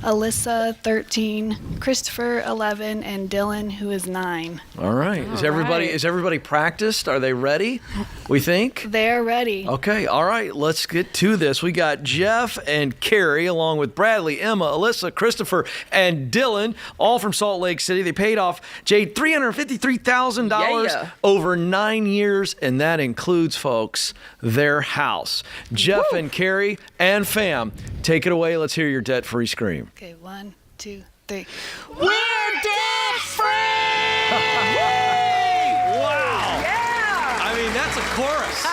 Speaker 7: Alyssa, 13, Christopher, 11, and Dylan, who is 9.
Speaker 2: All right. Is everybody practiced? Are they ready? We think?
Speaker 7: They're ready.
Speaker 2: Okay. All right. Let's get to this. We got Jeff and Kari, along with Bradley, Emma, Alyssa, Christopher, and Dylan, all from Salt Lake City. They paid off Jade $353,000 over 9 years, and that includes, folks, their house. Jeff and Kari and fam, take it away. Let's hear your debt-free scream.
Speaker 7: Okay, 1, 2, 3.
Speaker 2: We're debt-free! Wow.
Speaker 3: Yeah.
Speaker 2: I mean, that's a chorus.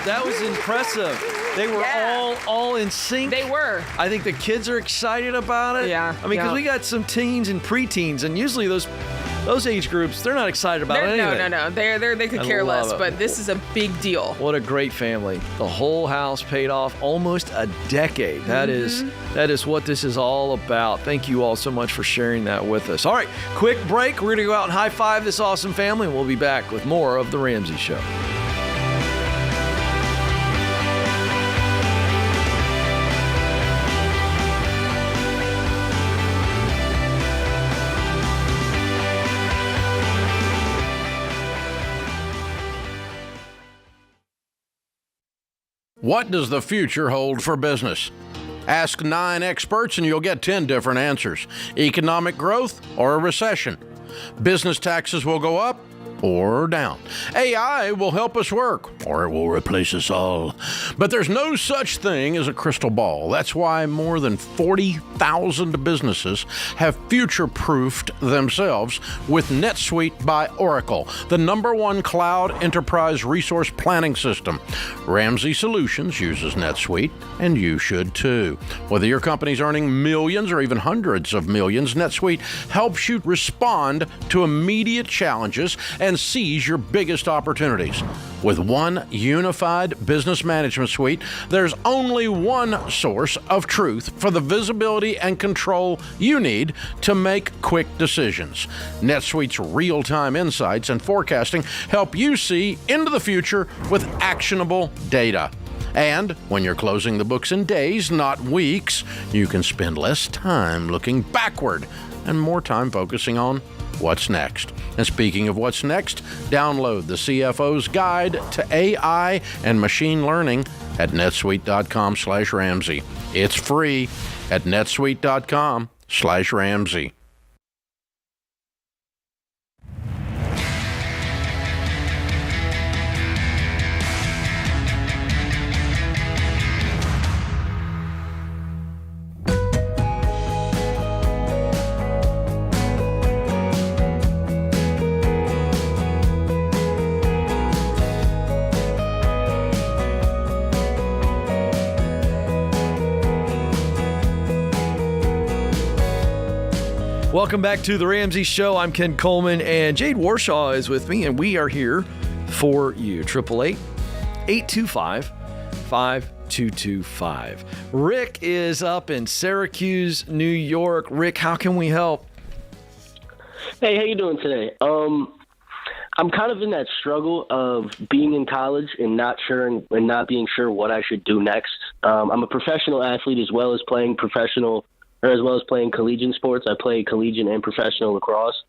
Speaker 2: That was impressive. They were all in sync.
Speaker 3: They were.
Speaker 2: I think the kids are excited about it.
Speaker 3: Yeah.
Speaker 2: I mean, because we got some teens and preteens, and usually those age groups, they're not excited about anything.
Speaker 3: No. They could care less, but this is a big deal.
Speaker 2: What a great family. The whole house paid off almost a decade. That is what this is all about. Thank you all so much for sharing that with us. All right, quick break. We're going to go out and high five this awesome family, and we'll be back with more of The Ramsey Show.
Speaker 1: What does the future hold for business? Ask 9 experts and you'll get 10 different answers. Economic growth or a recession. Business taxes will go up or down. AI will help us work, or it will replace us all. But there's no such thing as a crystal ball. That's why more than 40,000 businesses have future-proofed themselves with NetSuite by Oracle, the #1 cloud enterprise resource planning system. Ramsey Solutions uses NetSuite, and you should too. Whether your company's earning millions or even hundreds of millions, NetSuite helps you respond to immediate challenges and seize your biggest opportunities. With one unified business management suite, there's only one source of truth for the visibility and control you need to make quick decisions. NetSuite's real-time insights and forecasting help you see into the future with actionable data. And when you're closing the books in days, not weeks, you can spend less time looking backward and more time focusing on what's next. And speaking of what's next, download the CFO's Guide to AI and Machine Learning at netsuite.com/Ramsey. It's free at netsuite.com/Ramsey.
Speaker 2: Welcome back to The Ramsey Show. I'm Ken Coleman, and Jade Warshaw is with me, and we are here for you. 888-825-5225. Rick is up in Syracuse, New York. Rick, how can we help?
Speaker 9: Hey, how you doing today? I'm kind of in that struggle of being in college and not being sure what I should do next. I'm a professional athlete as well as playing collegiate sports. I play collegiate and professional lacrosse,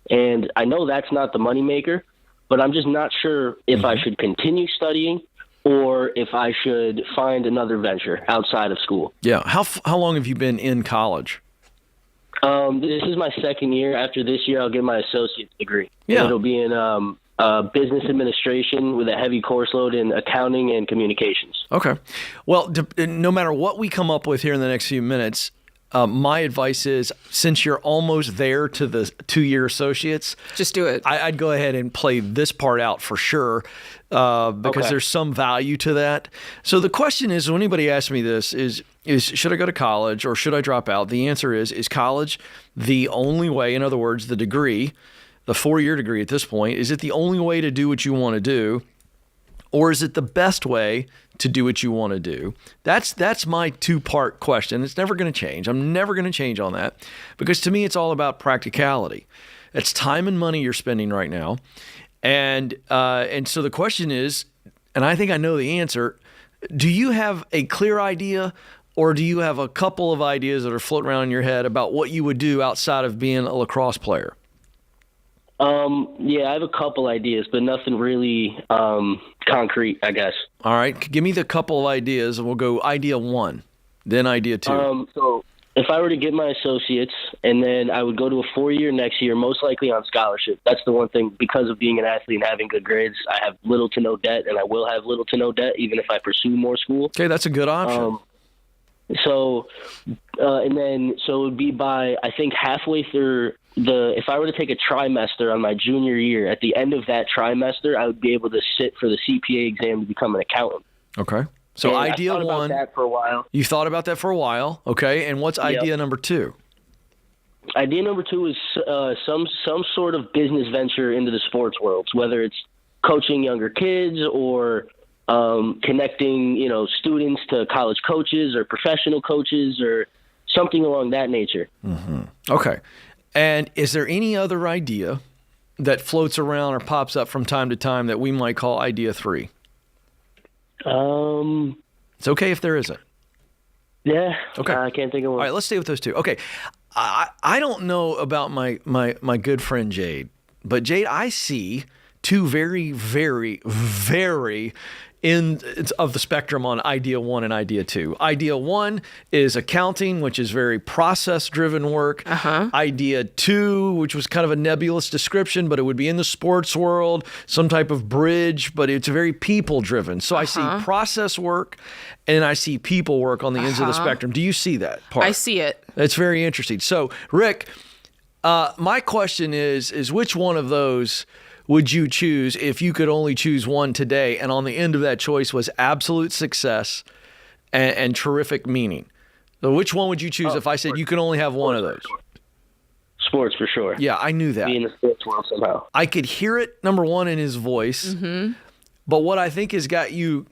Speaker 9: and I know that's not the moneymaker, but I'm just not sure if I should continue studying or if I should find another venture outside of school.
Speaker 2: Yeah. How long have you been in college?
Speaker 9: This is my second year. After this year, I'll get my associate's degree.
Speaker 2: Yeah.
Speaker 9: And it'll be in business administration with a heavy course load in accounting and communications.
Speaker 2: Okay. Well, no matter what we come up with here in the next few minutes, my advice is, since you're almost there to the 2-year associates,
Speaker 3: just do it.
Speaker 2: I'd go ahead and play this part out for sure, because there's some value to that. So the question is, when anybody asks me this, is should I go to college or should I drop out? The answer is college the only way? In other words, the degree, the 4-year degree at this point, is it the only way to do what you want to do? Or is it the best way to do what you want to do? That's my 2-part question. It's never going to change. I'm never going to change on that, because to me, it's all about practicality. It's time and money you're spending right now. And so the question is, and I think I know the answer, do you have a clear idea, or do you have a couple of ideas that are floating around in your head about what you would do outside of being a lacrosse player?
Speaker 9: Yeah, I have a couple ideas, but nothing really concrete, I guess.
Speaker 2: All right. Give me the couple of ideas, and we'll go idea 1, then idea 2.
Speaker 9: So if I were to get my associates, and then I would go to a 4-year next year, most likely on scholarship. That's the one thing, because of being an athlete and having good grades, I have little to no debt, and I will have little to no debt even if I pursue more school.
Speaker 2: Okay, that's a good option.
Speaker 9: So it would be by, I think, halfway through if I were to take a trimester on my junior year, at the end of that trimester, I would be able to sit for the CPA exam to become an accountant.
Speaker 2: Okay. So
Speaker 9: and
Speaker 2: idea
Speaker 9: I thought
Speaker 2: 1.
Speaker 9: About that for a while.
Speaker 2: You thought about that for a while. Okay. And what's idea number 2?
Speaker 9: Idea number 2 is some sort of business venture into the sports world, whether it's coaching younger kids or connecting, students to college coaches or professional coaches or something along that nature.
Speaker 2: Mm-hmm. Okay. And is there any other idea that floats around or pops up from time to time that we might call idea 3? It's okay if there isn't.
Speaker 9: Yeah.
Speaker 2: Okay.
Speaker 9: I can't think of one.
Speaker 2: All right, let's stay with those 2. Okay. I don't know about my good friend Jade, but Jade, I see 2 very, very, very end of the spectrum on idea 1 and idea 2. Idea 1 is accounting, which is very process-driven work. Idea 2, which was kind of a nebulous description, but it would be in the sports world, some type of bridge, but it's very people-driven. So I see process work and I see people work on the ends of the spectrum. Do you see that part?
Speaker 3: I see it.
Speaker 2: That's very interesting. So, Rick, my question is which one of those would you choose if you could only choose one today, and on the end of that choice was absolute success and terrific meaning? So which one would you choose if I said you could only have one of those?
Speaker 9: Sports, for sure.
Speaker 2: Yeah, I knew that.
Speaker 9: Be in the sports world somehow.
Speaker 2: I could hear it, number 1, in his voice. But what I think has got you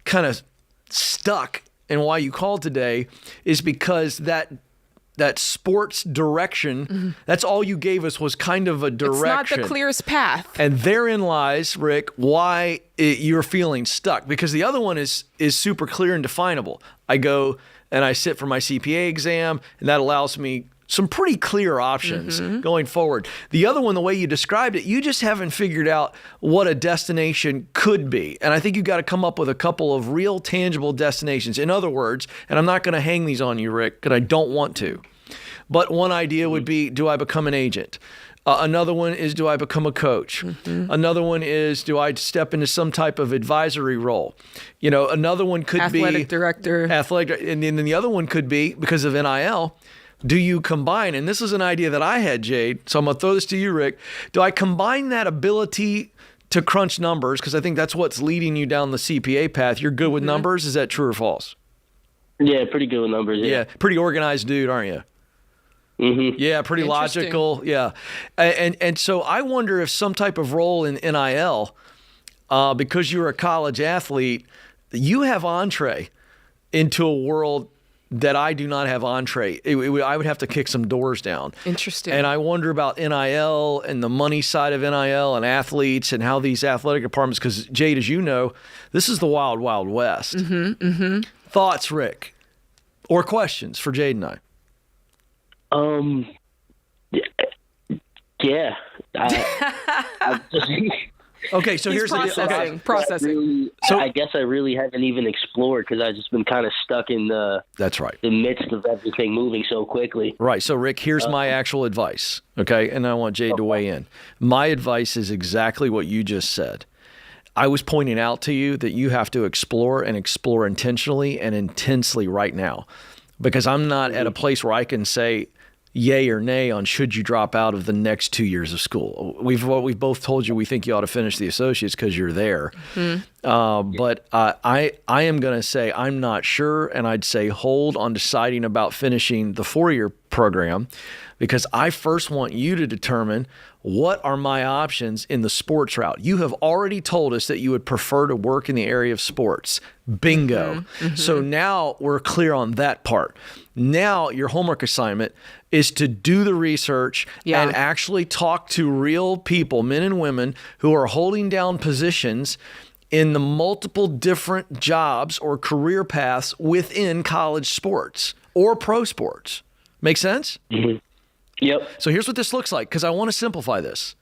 Speaker 2: kind of stuck and why you called today is because that sports direction, that's all you gave us, was kind of a direction.
Speaker 3: It's not the clearest path.
Speaker 2: And therein lies, Rick, why you're feeling stuck. Because the other one is super clear and definable. I go and I sit for my CPA exam, and that allows me some pretty clear options going forward. The other one, the way you described it, you just haven't figured out what a destination could be. And I think you've got to come up with a couple of real tangible destinations. In other words, and I'm not going to hang these on you, Rick, because I don't want to, but one idea would be, do I become an agent? Another one is, do I become a coach? Another one is, do I step into some type of advisory role? Another one could be
Speaker 3: athletic director.
Speaker 2: And then the other one could be, because of NIL, do you combine, and this is an idea that I had, Jade, so I'm going to throw this to you, Rick. Do I combine that ability to crunch numbers, because I think that's what's leading you down the CPA path? You're good with numbers. Is that true or false?
Speaker 9: Yeah, pretty good with numbers. Yeah.
Speaker 2: Pretty organized dude, aren't you? Yeah, pretty logical. Yeah. And so I wonder if some type of role in NIL, because you're a college athlete, you have entree into a world that I do not have entree. I would have to kick some doors down.
Speaker 3: Interesting.
Speaker 2: And I wonder about NIL and the money side of NIL and athletes and how these athletic departments, because Jade, as you know, this is the wild, wild west. Thoughts, Rick? Or questions for Jade and I?
Speaker 9: Yeah.
Speaker 2: Okay, so here's
Speaker 3: processing.
Speaker 2: So
Speaker 9: I guess I really haven't even explored because I've just been kind of stuck in
Speaker 2: that's right.
Speaker 9: the midst of everything moving so quickly.
Speaker 2: Right. So, Rick, here's my actual advice, okay? And I want Jade to weigh in. My advice is exactly what you just said. I was pointing out to you that you have to explore and explore intentionally and intensely right now, because I'm not at a place where I can say yay or nay on should you drop out of the next 2 years of school. We've both told you we think you ought to finish the associates because you're there. But I am going to say I'm not sure, and I'd say hold on deciding about finishing the 4-year program, because I first want you to determine what are my options in the sports route. You have already told us that you would prefer to work in the area of sports. Bingo. So now we're clear on that part. Now your homework assignment is to do the research and actually talk to real people, men and women, who are holding down positions in the multiple different jobs or career paths within college sports or pro sports. Make sense?
Speaker 9: Yep.
Speaker 2: So here's what this looks like, because I want to simplify this.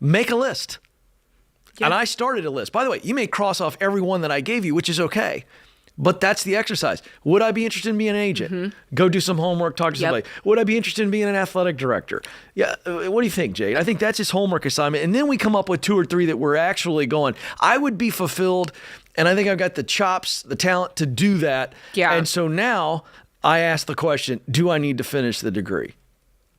Speaker 2: Make a list. And I started a list. By the way, you may cross off every one that I gave you, which is okay. But that's the exercise. Would I be interested in being an agent? Go do some homework, talk to somebody. Would I be interested in being an athletic director? Yeah. What do you think, Jade? I think that's his homework assignment. And then we come up with 2 or 3 that we're actually going, I would be fulfilled, and I think I've got the chops, the talent to do that.
Speaker 3: Yeah.
Speaker 2: And so now I ask the question, do I need to finish the degree?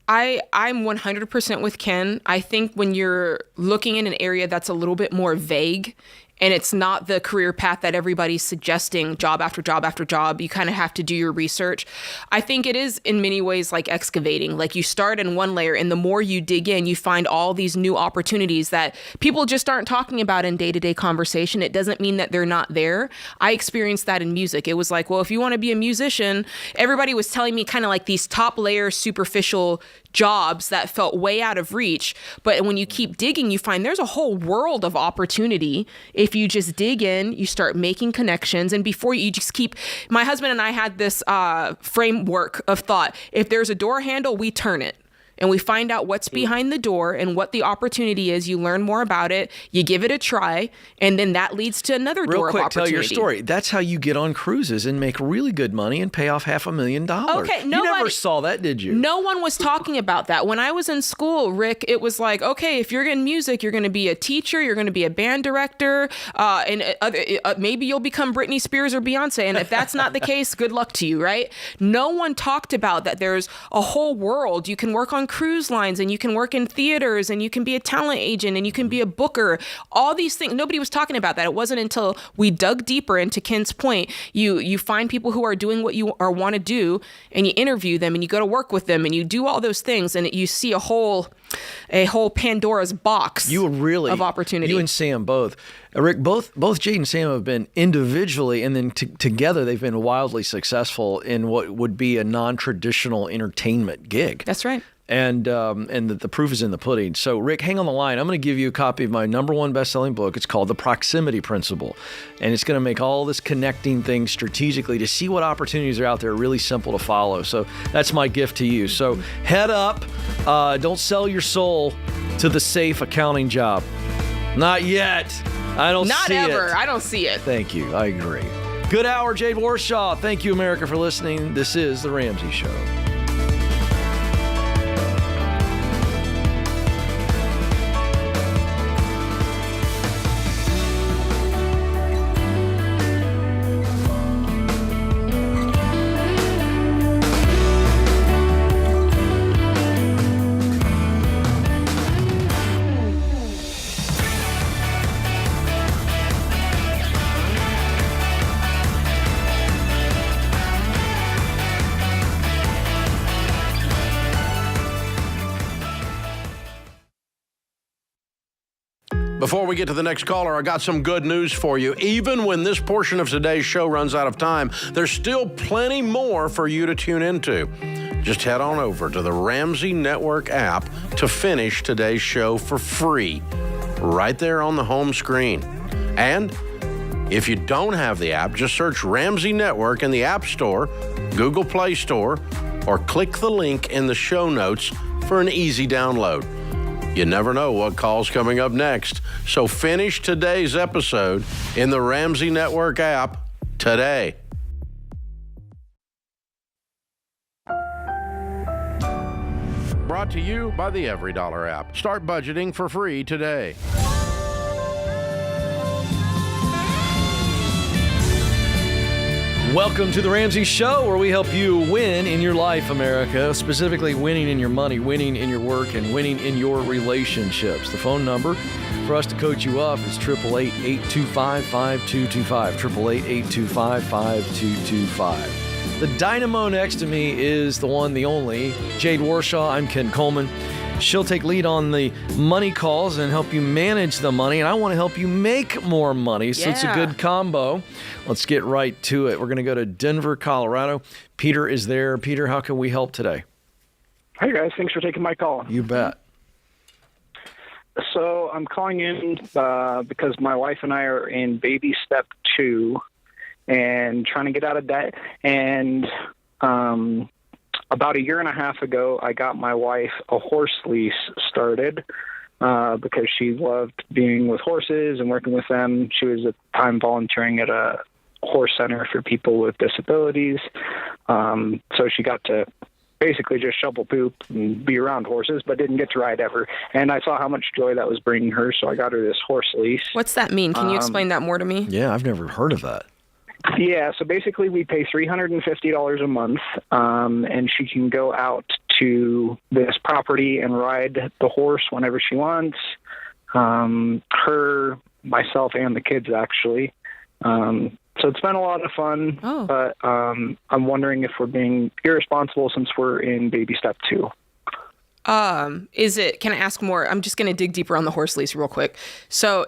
Speaker 3: I'm 100% with Ken. I think when you're looking in an area that's a little bit more vague, and it's not the career path that everybody's suggesting, job after job after job, you kind of have to do your research. I think it is in many ways like excavating. Like you start in one layer, and the more you dig in, you find all these new opportunities that people just aren't talking about in day-to-day conversation. It doesn't mean that they're not there. I experienced that in music. It was like, well, if you want to be a musician, everybody was telling me kind of like these top layer superficial jobs that felt way out of reach. But when you keep digging, you find there's a whole world of opportunity. If you just dig in, you start making connections. And before you just keep, my husband and I had this framework of thought. If there's a door handle, we turn it. And we find out what's behind the door and what the opportunity is. You learn more about it. You give it a try. And then that leads to another door of opportunity. Real quick,
Speaker 2: tell your story. That's how you get on cruises and make really good money and pay off $500,000.
Speaker 3: Okay,
Speaker 2: you never saw that, did you?
Speaker 3: No one was talking about that. When I was in school, Rick, it was like, okay, if you're in music, you're going to be a teacher, you're going to be a band director, and maybe you'll become Britney Spears or Beyonce. And if that's not the case, good luck to you, right? No one talked about that there's a whole world. You can work on cruise lines, and you can work in theaters, and you can be a talent agent, and you can be a booker. All these things, nobody was talking about that. It wasn't until we dug deeper into Ken's point, you find people who are doing what you want to do, and you interview them, and you go to work with them, and you do all those things, and you see a whole Pandora's box of opportunity.
Speaker 2: You and Sam both. Rick, both Jade and Sam have been individually, and then together they've been wildly successful in what would be a non-traditional entertainment gig.
Speaker 3: That's right.
Speaker 2: And the proof is in the pudding. So, Rick, hang on the line. I'm going to give you a copy of my #1 best-selling book. It's called The Proximity Principle. And it's going to make all this connecting things strategically to see what opportunities are out there really simple to follow. So that's my gift to you. So head up. Don't sell your soul to the safe accounting job. Not yet. I don't see it.
Speaker 3: Not ever. I don't see it.
Speaker 2: Thank you. I agree. Good hour, Jade Warshaw. Thank you, America, for listening. This is The Ramsey Show.
Speaker 1: Before we get to the next caller, I got some good news for you. Even when this portion of today's show runs out of time, there's still plenty more for you to tune into. Just head on over to the Ramsey Network app to finish today's show for free, right there on the home screen. And if you don't have the app, just search Ramsey Network in the App Store, Google Play Store, or click the link in the show notes for an easy download. You never know what call's coming up next, so finish today's episode in the Ramsey Network app today. Brought to you by the EveryDollar app. Start budgeting for free today.
Speaker 2: Welcome to the Ramsey Show, where we help you win in your life, America, specifically winning in your money, winning in your work, and winning in your relationships. The phone number for us to coach you up is 888-825-5225, 888-825-5225. The dynamo next to me is the one, the only, Jade Warshaw. I'm Ken Coleman. She'll take lead on the money calls and help you manage the money, and I want to help you make more money, so it's a good combo. Let's get right to it. We're going to go to Denver, Colorado. Peter is there. Peter, how can we help today?
Speaker 10: Hey, guys. Thanks for taking my call.
Speaker 2: You bet.
Speaker 10: So I'm calling in because my wife and I are in baby step 2 and trying to get out of debt. And about a year and a half ago, I got my wife a horse lease started because she loved being with horses and working with them. She was at the time volunteering at a horse center for people with disabilities. So she got to basically just shovel poop and be around horses, but didn't get to ride ever. And I saw how much joy that was bringing her, so I got her this horse lease.
Speaker 3: What's that mean? Can you explain that more to me?
Speaker 2: Yeah, I've never heard of that.
Speaker 10: Yeah, so basically we pay $350 a month, and she can go out to this property and ride the horse whenever she wants. Her, myself, and the kids, actually. So it's been a lot of fun, but I'm wondering if we're being irresponsible since we're in baby step 2.
Speaker 3: Can I ask more? I'm just going to dig deeper on the horse lease real quick. So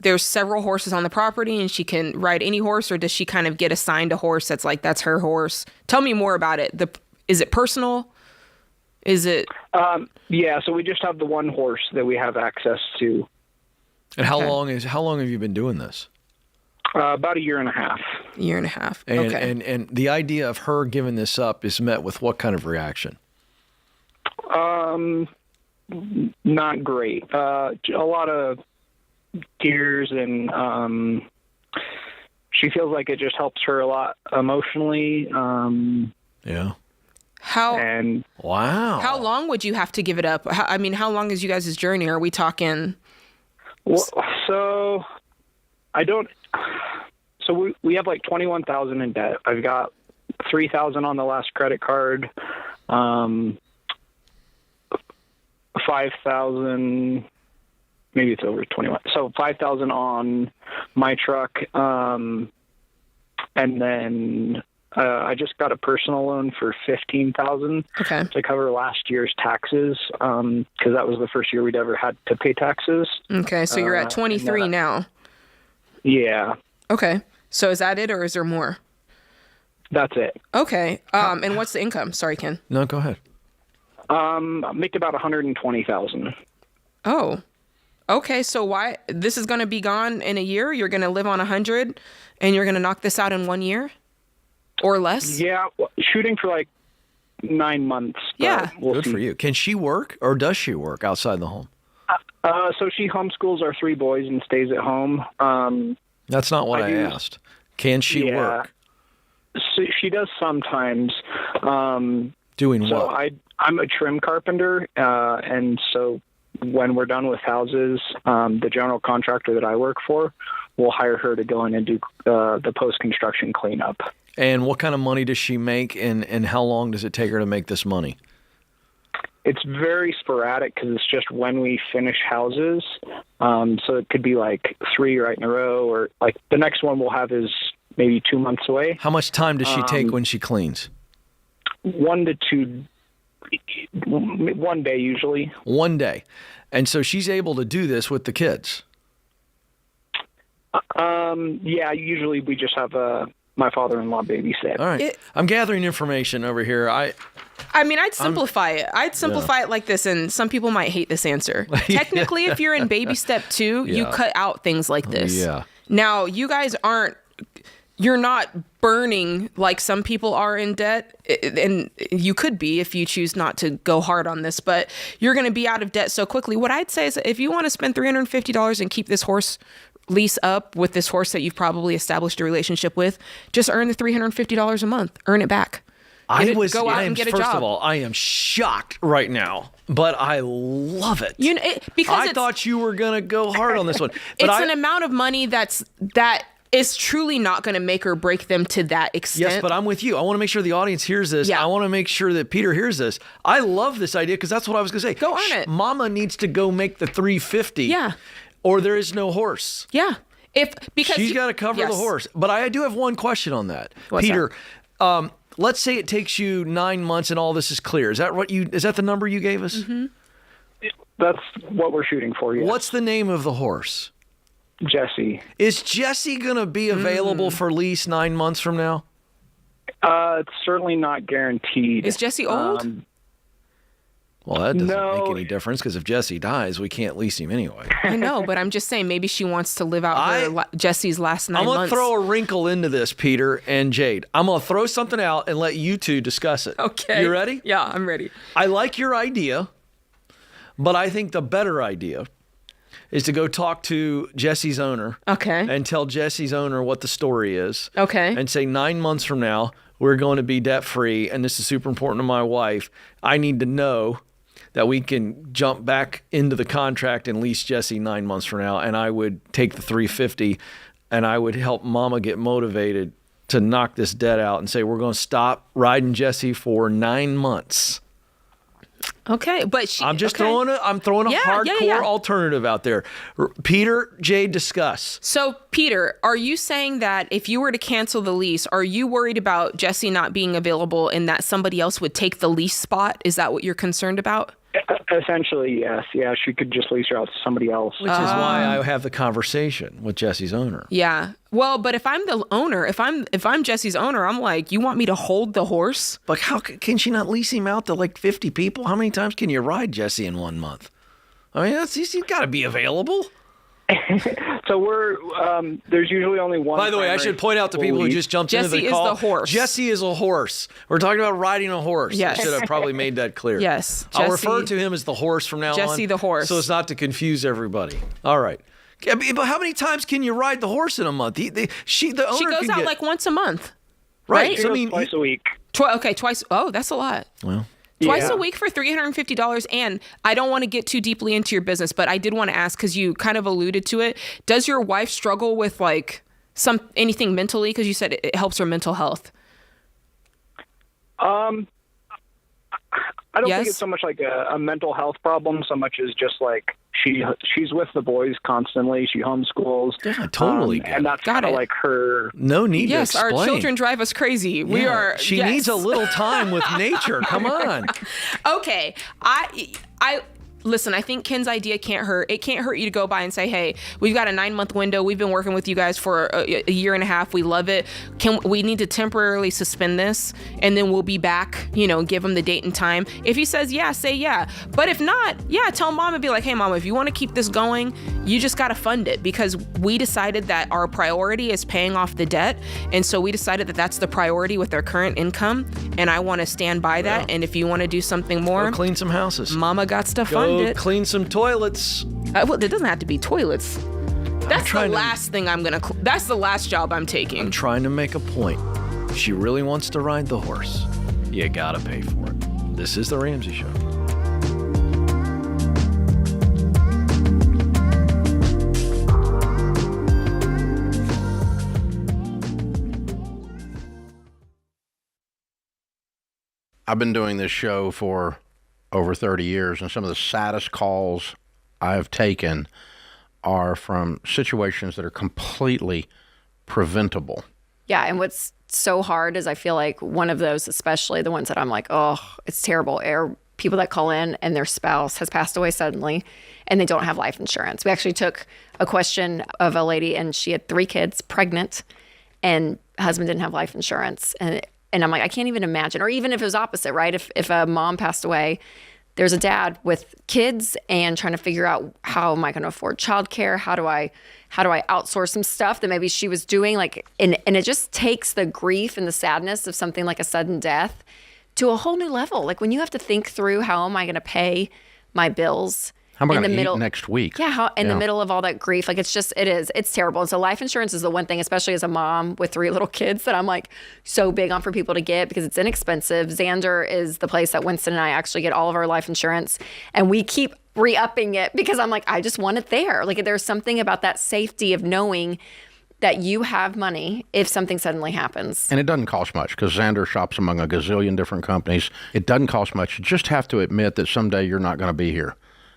Speaker 3: there's several horses on the property and she can ride any horse, or does she kind of get assigned a horse that's her horse? Tell me more about it. Is it personal? Is it?
Speaker 10: Yeah, so we just have the one horse that we have access to.
Speaker 2: And how long have you been doing this?
Speaker 10: About a year and a half.
Speaker 3: Year and a half.
Speaker 2: And,
Speaker 3: okay.
Speaker 2: And the idea of her giving this up is met with what kind of reaction?
Speaker 10: Not great. A lot of tears, and she feels like it just helps her a lot emotionally.
Speaker 2: Yeah.
Speaker 3: Wow. How long would you have to give it up? How long is you guys' journey? Are we talking?
Speaker 10: Well, so we have like $21,000 in debt. I've got $3,000 on the last credit card. $5,000, maybe it's over 21. So $5,000 on my truck. And then I just got a personal loan for $15,000 to cover last year's taxes, because that was the first year we'd ever had to pay taxes.
Speaker 3: Okay, so you're at 23 now.
Speaker 10: Yeah.
Speaker 3: Okay, so is that it, or is there more?
Speaker 10: That's it.
Speaker 3: Okay, and what's the income? Sorry, Ken.
Speaker 2: No, go ahead.
Speaker 10: I make about $120,000.
Speaker 3: Oh, okay. So why this is going to be gone in a year? You're going to live on 100, and you're going to knock this out in 1 year, or less?
Speaker 10: Yeah, shooting for like 9 months.
Speaker 3: Yeah,
Speaker 2: good for you. Can she work, or does she work outside the home?
Speaker 10: So she homeschools our 3 boys and stays at home.
Speaker 2: That's not what I asked. Can she work?
Speaker 10: So she does sometimes.
Speaker 2: Doing what?
Speaker 10: I'm a trim carpenter, and so when we're done with houses, the general contractor that I work for will hire her to go in and do the post-construction cleanup.
Speaker 2: And what kind of money does she make, and how long does it take her to make this money?
Speaker 10: It's very sporadic because it's just when we finish houses. So it could be like 3 right in a row, or like the next one we'll have is maybe 2 months away.
Speaker 2: How much time does she take when she cleans?
Speaker 10: 1 to 2, 1 day usually.
Speaker 2: 1 day. And so she's able to do this with the kids.
Speaker 10: Yeah, usually we just have my father-in-law babysit.
Speaker 2: All right. I'm gathering information over here.
Speaker 3: I'd simplify it. I'd simplify it like this, and some people might hate this answer. Technically, if you're in baby step 2, you cut out things like this.
Speaker 2: Yeah.
Speaker 3: Now, you guys you're not burning like some people are in debt, and you could be if you choose not to go hard on this, but you're going to be out of debt so quickly. What I'd say is if you want to spend $350 and keep this horse lease up with this horse that you've probably established a relationship with, just earn the $350 a month. Earn it back. Go out and get a job.
Speaker 2: First of all, I am shocked right now, but I love it. I thought you were going to go hard on this one. But
Speaker 3: it's an amount of money that is truly not going to make or break them to that extent.
Speaker 2: Yes, but I'm with you. I want to make sure the audience hears this.
Speaker 3: Yeah.
Speaker 2: I want to make sure that Peter hears this. I love this idea because that's what I was going to say.
Speaker 3: Go earn it.
Speaker 2: Mama needs to go make the $350.
Speaker 3: Yeah.
Speaker 2: Or there is no horse.
Speaker 3: Yeah. Because
Speaker 2: she's got to cover the horse. But I do have one question on that.
Speaker 3: What's
Speaker 2: Peter, let's say it takes you 9 months and all this is clear. Is that the number you gave us?
Speaker 3: Mm-hmm.
Speaker 10: That's what we're shooting for, yes.
Speaker 2: What's the name of the horse?
Speaker 10: Jesse.
Speaker 2: Is Jesse going to be available for lease 9 months from now?
Speaker 10: It's certainly not guaranteed.
Speaker 3: Is Jesse old?
Speaker 2: Well, that doesn't make any difference because if Jesse dies, we can't lease him anyway.
Speaker 3: I know, but I'm just saying maybe she wants to live out Jesse's last 9 months.
Speaker 2: I'm going to throw a wrinkle into this, Peter and Jade. I'm going to throw something out and let you two discuss it.
Speaker 3: Okay.
Speaker 2: You ready?
Speaker 3: Yeah, I'm ready.
Speaker 2: I like your idea, but I think the better idea is to go talk to Jesse's owner.
Speaker 3: Okay.
Speaker 2: And tell Jesse's owner what the story is.
Speaker 3: Okay.
Speaker 2: And say 9 months from now, we're going to be debt-free, and this is super important to my wife. I need to know that we can jump back into the contract and lease Jesse 9 months from now, and I would take the $350, and I would help Mama get motivated to knock this debt out and say, we're going to stop riding Jesse for 9 months.
Speaker 3: Okay, but
Speaker 2: I'm just throwing a hardcore alternative out there. Peter, Jade, discuss.
Speaker 3: So, Peter, are you saying that if you were to cancel the lease, are you worried about Jesse not being available and that somebody else would take the lease spot? Is that what you're concerned about?
Speaker 10: Essentially, yes. Yeah, she could just lease her out to somebody else.
Speaker 2: Which is why I have the conversation with Jesse's owner.
Speaker 3: Yeah. Well, but if I'm the owner, if I'm Jesse's owner, I'm like, you want me to hold the horse?
Speaker 2: But how can she not lease him out to like 50 people? How many times can you ride Jesse in 1 month? I mean, he's got to be available.
Speaker 10: So we're there's usually only one.
Speaker 2: By the way, I should point out to people who just jumped into the call.
Speaker 3: Jesse is the horse.
Speaker 2: Jesse is a horse. We're talking about riding a horse.
Speaker 3: Yes.
Speaker 2: I should have probably made that clear.
Speaker 3: Yes.
Speaker 2: I'll refer to him as the horse from now on.
Speaker 3: Jesse the horse.
Speaker 2: So as not to confuse everybody. All right. But how many times can you ride the horse in a month? The owner
Speaker 3: she goes out like once a month.
Speaker 2: Right.
Speaker 10: So, twice a week.
Speaker 3: Twice. Oh, that's a lot.
Speaker 2: Well.
Speaker 3: Twice a week for $350. And I don't want to get too deeply into your business, but I did want to ask, because you kind of alluded to it. Does your wife struggle with like anything mentally? Because you said it helps her mental health.
Speaker 10: I don't think it's so much like a mental health problem, so much as just like she's with the boys constantly. She homeschools.
Speaker 2: Yeah, totally.
Speaker 10: And that's kind of like her.
Speaker 2: No need to explain.
Speaker 3: Yes, our children drive us crazy. Yeah. We are.
Speaker 2: She needs a little time with nature. Come on.
Speaker 3: Okay. Listen, I think Ken's idea can't hurt. It can't hurt you to go by and say, hey, we've got a 9-month window. We've been working with you guys for a year and a half. We love it. We need to temporarily suspend this, and then we'll be back, give him the date and time. If he says yeah, say yeah. But if not, tell Mom and be like, hey, Mom, if you want to keep this going, you just got to fund it, because we decided that our priority is paying off the debt. And so we decided that that's the priority with our current income. And I want to stand by that. And if you want to do something more,
Speaker 2: go clean some houses.
Speaker 3: Mama got to fund it.
Speaker 2: Clean some toilets.
Speaker 3: Well, it doesn't have to be toilets. That's the last thing I'm going to... That's the last job I'm taking.
Speaker 2: I'm trying to make a point. If she really wants to ride the horse, you got to pay for it. This is The Ramsey Show.
Speaker 1: I've been doing this show for over 30 years, and some of the saddest calls I've taken are from situations that are completely preventable.
Speaker 11: Yeah, and what's so hard is I feel like one of those, especially the ones that I'm like, oh, it's terrible, are people that call in and their spouse has passed away suddenly and they don't have life insurance. We actually took a question of a lady, and she had 3 kids, pregnant, and husband didn't have life insurance. And I'm like, I can't even imagine. Or even if it was opposite, right? If a mom passed away, there's a dad with kids and trying to figure out, how am I going to afford childcare? How do I outsource some stuff that maybe she was doing? And it just takes the grief and the sadness of something like a sudden death to a whole new level. Like when you have to think through, how am I going to pay my bills?
Speaker 1: How am I going to eat next week?
Speaker 11: Yeah, the middle of all that grief. Like it's terrible. And so life insurance is the one thing, especially as a mom with 3 little kids, that I'm like so big on for people to get, because it's inexpensive. Xander is the place that Winston and I actually get all of our life insurance, and we keep re-upping it because I'm like, I just want it there. Like there's something about that safety of knowing that you have money if something suddenly happens.
Speaker 1: And it doesn't cost much, because Xander shops among a gazillion different companies. It doesn't cost much. You just have to admit that someday you're not going to be here.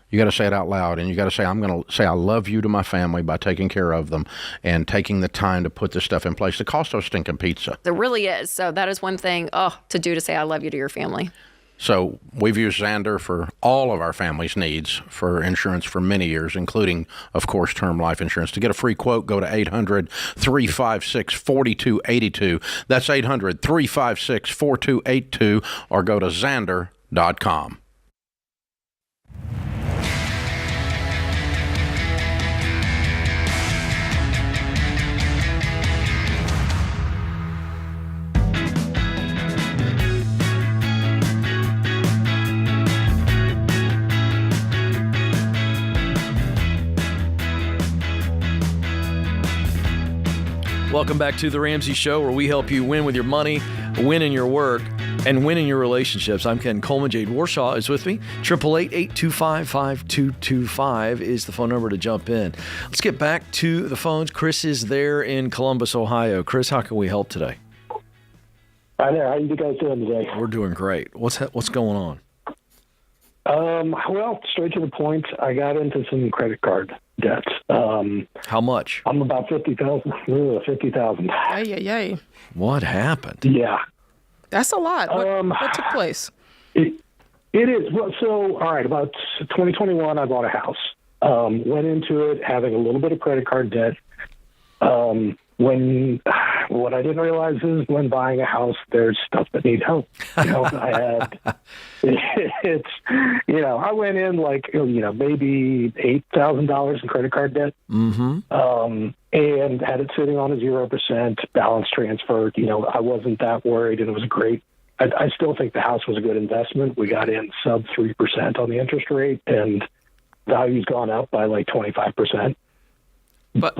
Speaker 1: You got to say it out loud, and you got to say, I'm going to say I love you to my family by taking care of them and taking the time to put this stuff in place. It costs us stinking pizza.
Speaker 11: It really is. So that is one thing to do, to say I love you to your family.
Speaker 1: So we've used Xander for all of our family's needs for insurance for many years, including, of course, term life insurance. To get a free quote, go to 800-356-4282. That's 800-356-4282, or go to Xander.com.
Speaker 2: Welcome back to The Ramsey Show, where we help you win with your money, win in your work, and win in your relationships. I'm Ken Coleman. Jade Warshaw is with me. 888-825-5225 is the phone number to jump in. Let's get back to the phones. Chris is there in Columbus, Ohio. Chris, how can we help today?
Speaker 12: Hi there. How are you guys doing today?
Speaker 2: We're doing great. What's going on?
Speaker 12: Well, straight to the point, I got into some credit card debt.
Speaker 2: How much?
Speaker 12: I'm about $50,000.
Speaker 3: Yay.
Speaker 2: What happened?
Speaker 12: Yeah.
Speaker 3: That's a lot. What took place?
Speaker 12: It is. Well, so, all right, about 2021, I bought a house. Went into it having a little bit of credit card debt. What I didn't realize is when buying a house, there's stuff that needs help. I went in maybe $8,000 in credit card debt, and had it sitting on a 0% balance transfer. I wasn't that worried, and it was great. I still think the house was a good investment. We got in sub 3% on the interest rate, and value's gone up by like 25%. But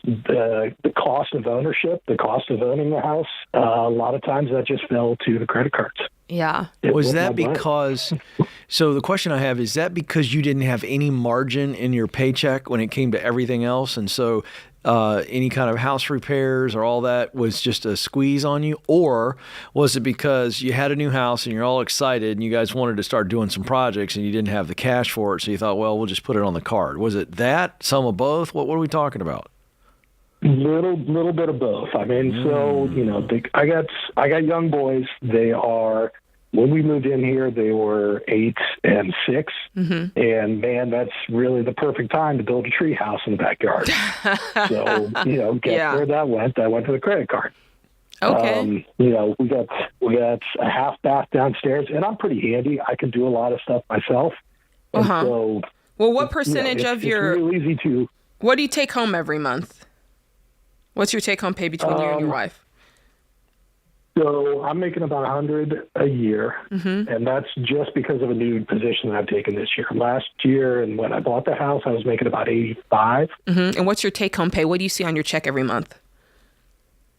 Speaker 12: the cost of ownership, the cost of owning the house, a lot of times that just fell to the credit cards.
Speaker 11: Yeah.
Speaker 2: Was that because, so the question I have, is that because you didn't have any margin in your paycheck when it came to everything else? And so any kind of house repairs or all that was just a squeeze on you? Or was it because you had a new house and you're all excited and you guys wanted to start doing some projects and you didn't have the cash for it, so you thought, well, we'll just put it on the card? Was it that, some of both? What are we talking about?
Speaker 12: Little bit of both. I mean, so, I got young boys. They are, when we moved in here, they were 8 and 6. Mm-hmm. And man, that's really the perfect time to build a tree house in the backyard. So, guess where that went? That went to the credit card.
Speaker 3: Okay.
Speaker 12: We got a half bath downstairs, and I'm pretty handy. I can do a lot of stuff myself. And so,
Speaker 3: well, what percentage of your,
Speaker 12: it's real easy to,
Speaker 3: what do you take home every month? What's your take-home pay between you and your wife?
Speaker 12: So I'm making about $100 a year, and that's just because of a new position that I've taken this year. Last year, and when I bought the house, I was making about $85.
Speaker 3: And what's your take-home pay? What do you see on your check every month?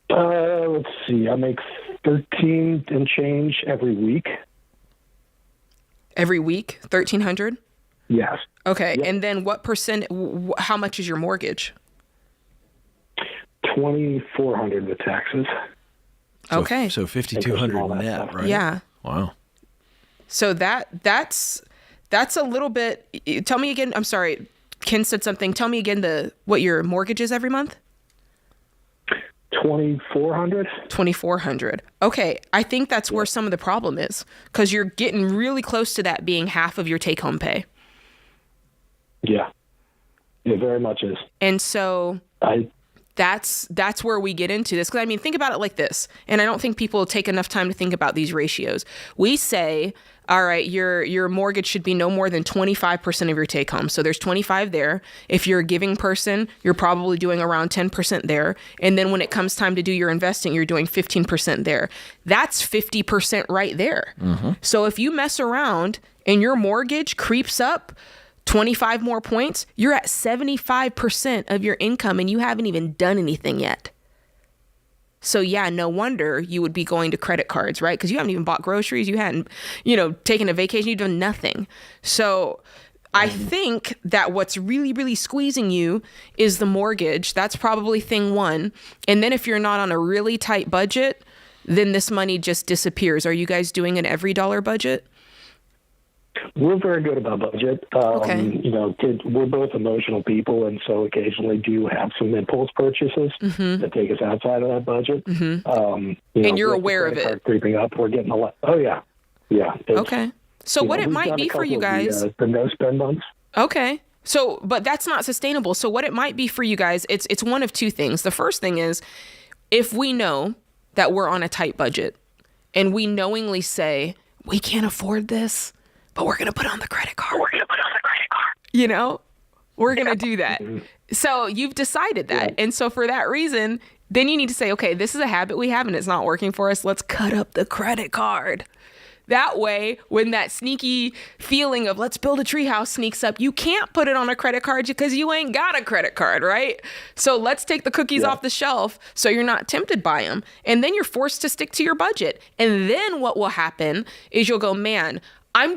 Speaker 12: Let's see. I make $13 and change every week.
Speaker 3: Every week, $1,300?
Speaker 12: Yes.
Speaker 3: Okay,
Speaker 12: Yep.
Speaker 3: and then what percent? How much is your mortgage?
Speaker 12: $2,400 with taxes.
Speaker 3: Okay.
Speaker 2: So $5,200 net, right?
Speaker 3: Yeah.
Speaker 2: Wow.
Speaker 3: So that's a little bit. Tell me again. I'm sorry. Ken said something. Tell me again what your mortgage is every month.
Speaker 12: $2,400.
Speaker 3: $2,400. Okay, I think that's where some of the problem is, because you're getting really close to that being half of your take-home pay.
Speaker 12: Yeah, it very much is.
Speaker 3: And so that's where we get into this. Because I mean, think about it like this, and I don't think people take enough time to think about these ratios. We say, all right, your mortgage should be no more than 25% of your take home. So there's 25 there. If you're a giving person, you're probably doing around 10% there. And then when it comes time to do your investing, you're doing 15% there. That's 50% right there. Mm-hmm. So if you mess around and your mortgage creeps up 25 more points, you're at 75% of your income and you haven't even done anything yet. So yeah, no wonder you would be going to credit cards, right? Because you haven't even bought groceries. You hadn't, taken a vacation. You've done nothing. So I think that what's really, really squeezing you is the mortgage. That's probably thing one. And then if you're not on a really tight budget, then this money just disappears. Are you guys doing an every dollar budget?
Speaker 12: We're very good about budget.
Speaker 3: Okay.
Speaker 12: We're both emotional people, and so occasionally do have some impulse purchases that take us outside of that budget.
Speaker 3: And you're aware of it.
Speaker 12: Creeping up, we're getting a lot. Oh yeah, yeah.
Speaker 3: Okay. So what it might be for you guys?
Speaker 12: The no spend months.
Speaker 3: Okay. So, but that's not sustainable. So what it might be for you guys, it's one of two things. The first thing is, if we know that we're on a tight budget, and we knowingly say we can't afford this, but we're going to put on the credit card. We're going to do that. So you've decided that. Yeah. And so for that reason, then you need to say, okay, this is a habit we have and it's not working for us. Let's cut up the credit card. That way, when that sneaky feeling of let's build a treehouse sneaks up, you can't put it on a credit card because you ain't got a credit card, right? So let's take the cookies off the shelf so you're not tempted by them. And then you're forced to stick to your budget. And then what will happen is you'll go, man, I'm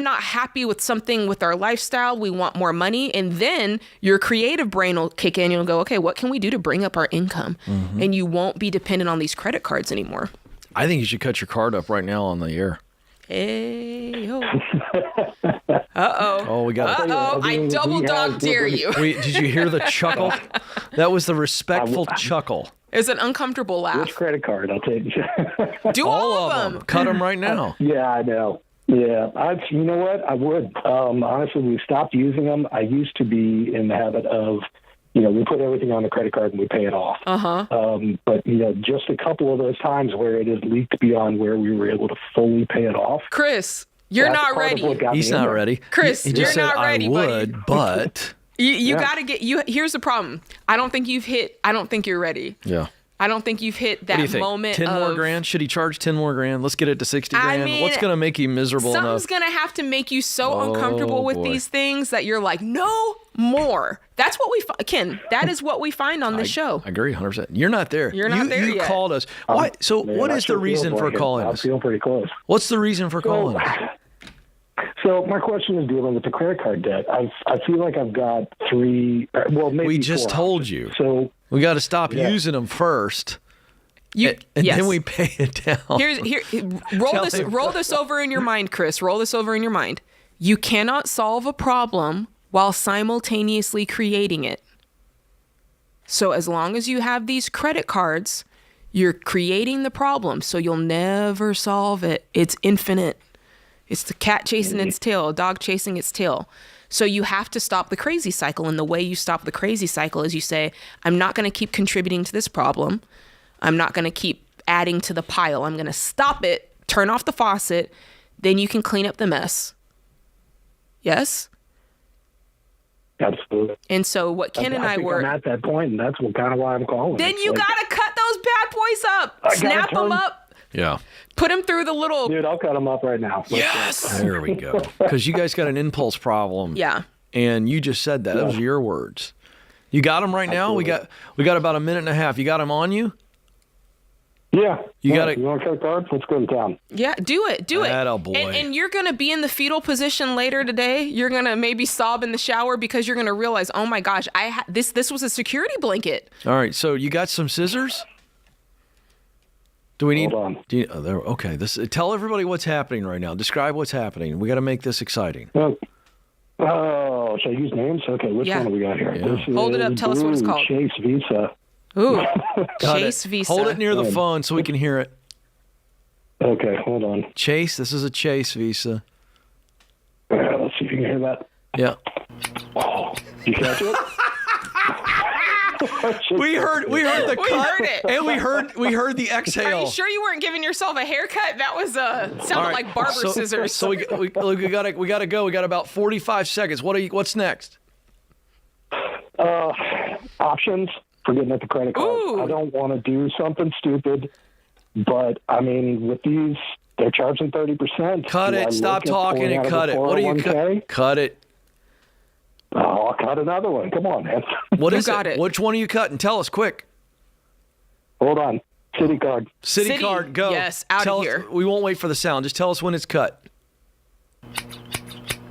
Speaker 3: not happy with something with our lifestyle. We want more money. And then your creative brain will kick in. You'll go, okay, what can we do to bring up our income? Mm-hmm. And you won't be dependent on these credit cards anymore.
Speaker 2: I think you should cut your card up right now on the air.
Speaker 3: Hey, yo. Uh-oh.
Speaker 2: Oh, we got it.
Speaker 3: Uh-oh. I double dog dare you.
Speaker 2: Did you hear the chuckle? That was the respectful chuckle.
Speaker 3: It's an uncomfortable laugh.
Speaker 12: Which credit card? I'll take you.
Speaker 3: Do all of them.
Speaker 2: Cut them right now.
Speaker 12: Yeah, I know. Yeah, you know what? I would. Honestly, we've stopped using them. I used to be in the habit of, we put everything on the credit card and we pay it off. But, just a couple of those times where it has leaked beyond where we were able to fully pay it off.
Speaker 3: Chris, you're not ready.
Speaker 2: He's not ready.
Speaker 3: Chris,
Speaker 2: you're
Speaker 3: not ready,
Speaker 2: buddy.
Speaker 3: But you got to get here's the problem. I don't think you're ready.
Speaker 2: Yeah.
Speaker 3: I don't think you've hit that moment.
Speaker 2: 10 more grand? Should he charge 10 more grand? Let's get it to 60 grand. What's going to make you miserable enough?
Speaker 3: Something's going to have to make you so uncomfortable with these things that you're like, no more. That's what we Ken, that is what we find on this show.
Speaker 2: I agree 100%. You're not there.
Speaker 3: You're not there yet.
Speaker 2: You called us. Why? So what is the reason for calling us?
Speaker 12: I feel pretty close.
Speaker 2: What's the reason for calling us?
Speaker 12: So my question is dealing with the credit card debt. I feel like I've got maybe
Speaker 2: we just told you.
Speaker 12: So
Speaker 2: we got to stop using them first. Then we pay it down.
Speaker 3: Roll this over in your mind, Chris. Roll this over in your mind. You cannot solve a problem while simultaneously creating it. So as long as you have these credit cards, you're creating the problem, so you'll never solve it. It's infinite. It's the cat chasing its tail, dog chasing its tail. So you have to stop the crazy cycle. And the way you stop the crazy cycle is you say, I'm not going to keep contributing to this problem. I'm not going to keep adding to the pile. I'm going to stop it, turn off the faucet. Then you can clean up the mess. Yes?
Speaker 12: Absolutely.
Speaker 3: And so what Ken and I were...
Speaker 12: I'm at that point, and that's kind of why I'm calling.
Speaker 3: Then you got to cut those bad boys up. Snap them up.
Speaker 2: Yeah.
Speaker 3: Put them through the little...
Speaker 12: Dude, I'll cut them up right now.
Speaker 3: Yes!
Speaker 2: There we go. Because you guys got an impulse problem.
Speaker 3: Yeah.
Speaker 2: And you just said that. Yeah. Those are your words. You got them right now? We got about a minute and a half. You got them on you?
Speaker 12: Yeah.
Speaker 2: You got it.
Speaker 12: You want to cut cards? Let's go to town.
Speaker 3: Yeah, do it.
Speaker 2: Attaboy.
Speaker 3: And you're going to be in the fetal position later today. You're going to maybe sob in the shower because you're going to realize, oh my gosh, this was a security blanket.
Speaker 2: All right. So you got some scissors? Do we need?
Speaker 12: Hold on.
Speaker 2: Okay. Tell everybody what's happening right now. Describe what's happening. We got to make this exciting.
Speaker 12: Oh, should I use names? Okay, which one do we got here?
Speaker 2: Yeah.
Speaker 12: This
Speaker 3: Hold it up. Tell us what it's called.
Speaker 12: Chase Visa.
Speaker 3: Ooh,
Speaker 2: Got
Speaker 3: Chase
Speaker 2: it.
Speaker 3: Visa.
Speaker 2: Hold it near the phone so we can hear it.
Speaker 12: Okay, hold on.
Speaker 2: Chase, this is a Chase Visa.
Speaker 12: Let's see if you can hear that.
Speaker 2: Yeah.
Speaker 12: Oh, you catch it?
Speaker 2: We heard the
Speaker 3: We
Speaker 2: cut,
Speaker 3: heard it.
Speaker 2: and we heard the exhale.
Speaker 3: Are you sure you weren't giving yourself a haircut? That was sounded
Speaker 2: All right,
Speaker 3: like barber scissors.
Speaker 2: So we gotta go. We got about 45 seconds. What's next?
Speaker 12: Options for getting at the credit card.
Speaker 3: Ooh.
Speaker 12: I don't want to do something stupid, but I mean, with these, they're charging 30%.
Speaker 2: Cut it. Stop talking and cut it. What do you cut it?
Speaker 12: Oh, I'll cut another one. Come on, man.
Speaker 2: What is
Speaker 3: got it?
Speaker 2: Which one are you cutting? Tell us quick.
Speaker 12: Hold on. City card.
Speaker 2: City card. Go.
Speaker 3: Yes, out
Speaker 2: Tell
Speaker 3: of
Speaker 2: us-
Speaker 3: here.
Speaker 2: We won't wait for the sound. Just tell us when it's cut.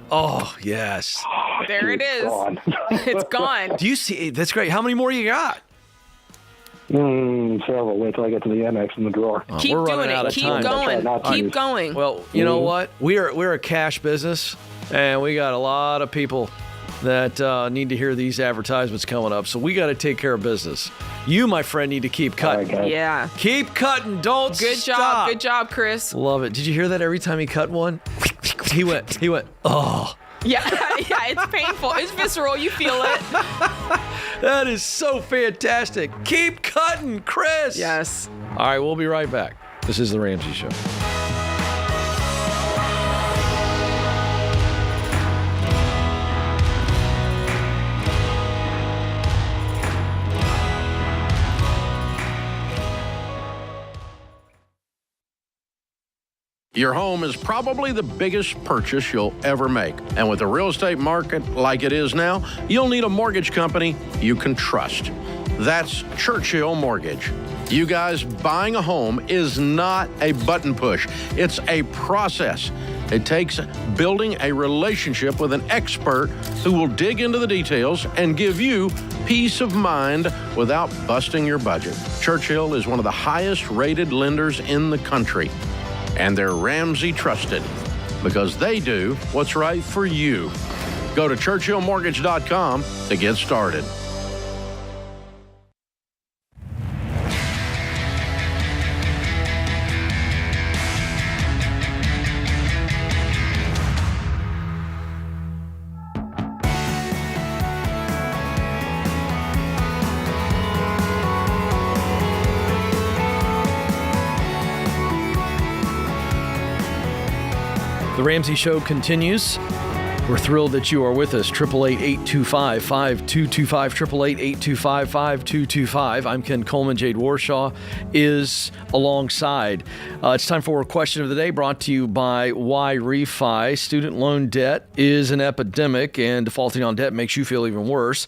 Speaker 2: Oh yes.
Speaker 3: There it is.
Speaker 12: Gone.
Speaker 3: It's gone.
Speaker 2: Do you see? That's great. How many more you got?
Speaker 12: Several. Wait till I get to the Amex in the drawer.
Speaker 3: Keep
Speaker 2: we're running
Speaker 3: doing
Speaker 2: out
Speaker 3: it.
Speaker 2: of
Speaker 3: Keep
Speaker 2: time.
Speaker 3: going.
Speaker 12: Not to
Speaker 3: Keep
Speaker 12: use.
Speaker 3: going.
Speaker 2: Well, you know what? We're a cash business, and we got a lot of people that need to hear these advertisements coming up. So we got to take care of business. You, my friend, need to keep cutting.
Speaker 12: Okay.
Speaker 3: Yeah.
Speaker 2: Keep cutting. Don't
Speaker 3: Good
Speaker 2: stop.
Speaker 3: job. Good job, Chris.
Speaker 2: Love it. Did you hear that? Every time he cut one, he went. Oh,
Speaker 3: Yeah, yeah, it's painful. It's visceral. You feel it.
Speaker 2: that is so fantastic. Keep cutting, Chris.
Speaker 3: Yes.
Speaker 2: All right, we'll be right back. This is the Ramsey Show.
Speaker 1: Your home is probably the biggest purchase you'll ever make. And with the real estate market like it is now, you'll need a mortgage company you can trust. That's Churchill Mortgage. You guys, buying a home is not a button push. It's a process. It takes building a relationship with an expert who will dig into the details and give you peace of mind without busting your budget. Churchill is one of the highest rated lenders in the country. And they're Ramsey trusted because they do what's right for you. Go to churchillmortgage.com to get started.
Speaker 2: The Ramsey Show continues. We're thrilled that you are with us. 888-825-5225, 888-825-5225. I'm Ken Coleman. Jade Warshaw is alongside. It's time for a question of the day brought to you by Why Refi. Student loan debt is an epidemic, and defaulting on debt makes you feel even worse.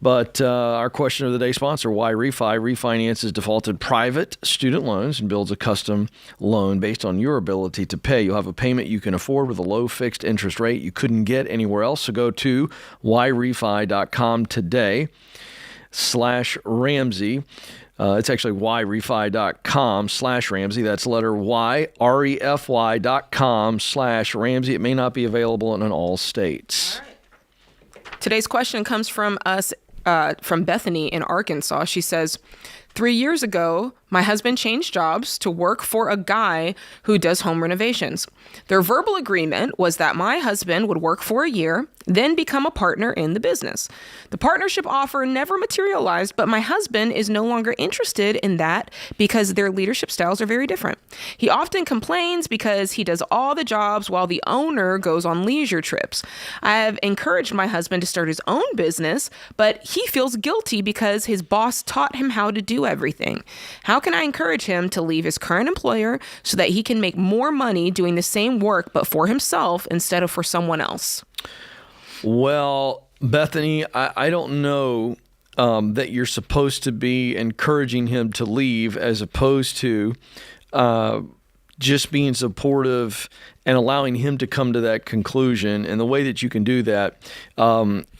Speaker 2: But our question of the day sponsor, Why Refi, refinances defaulted private student loans and builds a custom loan based on your ability to pay. You'll have a payment you can afford with a low fixed interest rate you couldn't get anywhere else. So go to whyrefi.com today/Ramsey. It's actually whyrefi.com/Ramsey. That's letter Y, REFY.com/Ramsey. It may not be available in all states.
Speaker 3: Today's question comes from us, from Bethany in Arkansas. She says, 3 years ago, my husband changed jobs to work for a guy who does home renovations. Their verbal agreement was that my husband would work for a year, then become a partner in the business. The partnership offer never materialized, but my husband is no longer interested in that because their leadership styles are very different. He often complains because he does all the jobs while the owner goes on leisure trips. I have encouraged my husband to start his own business, but he feels guilty because his boss taught him how to do everything. How can I encourage him to leave his current employer so that he can make more money doing the same work but for himself instead of for someone else?
Speaker 2: Well, Bethany, I don't know that you're supposed to be encouraging him to leave as opposed to just being supportive and allowing him to come to that conclusion. And the way that you can do that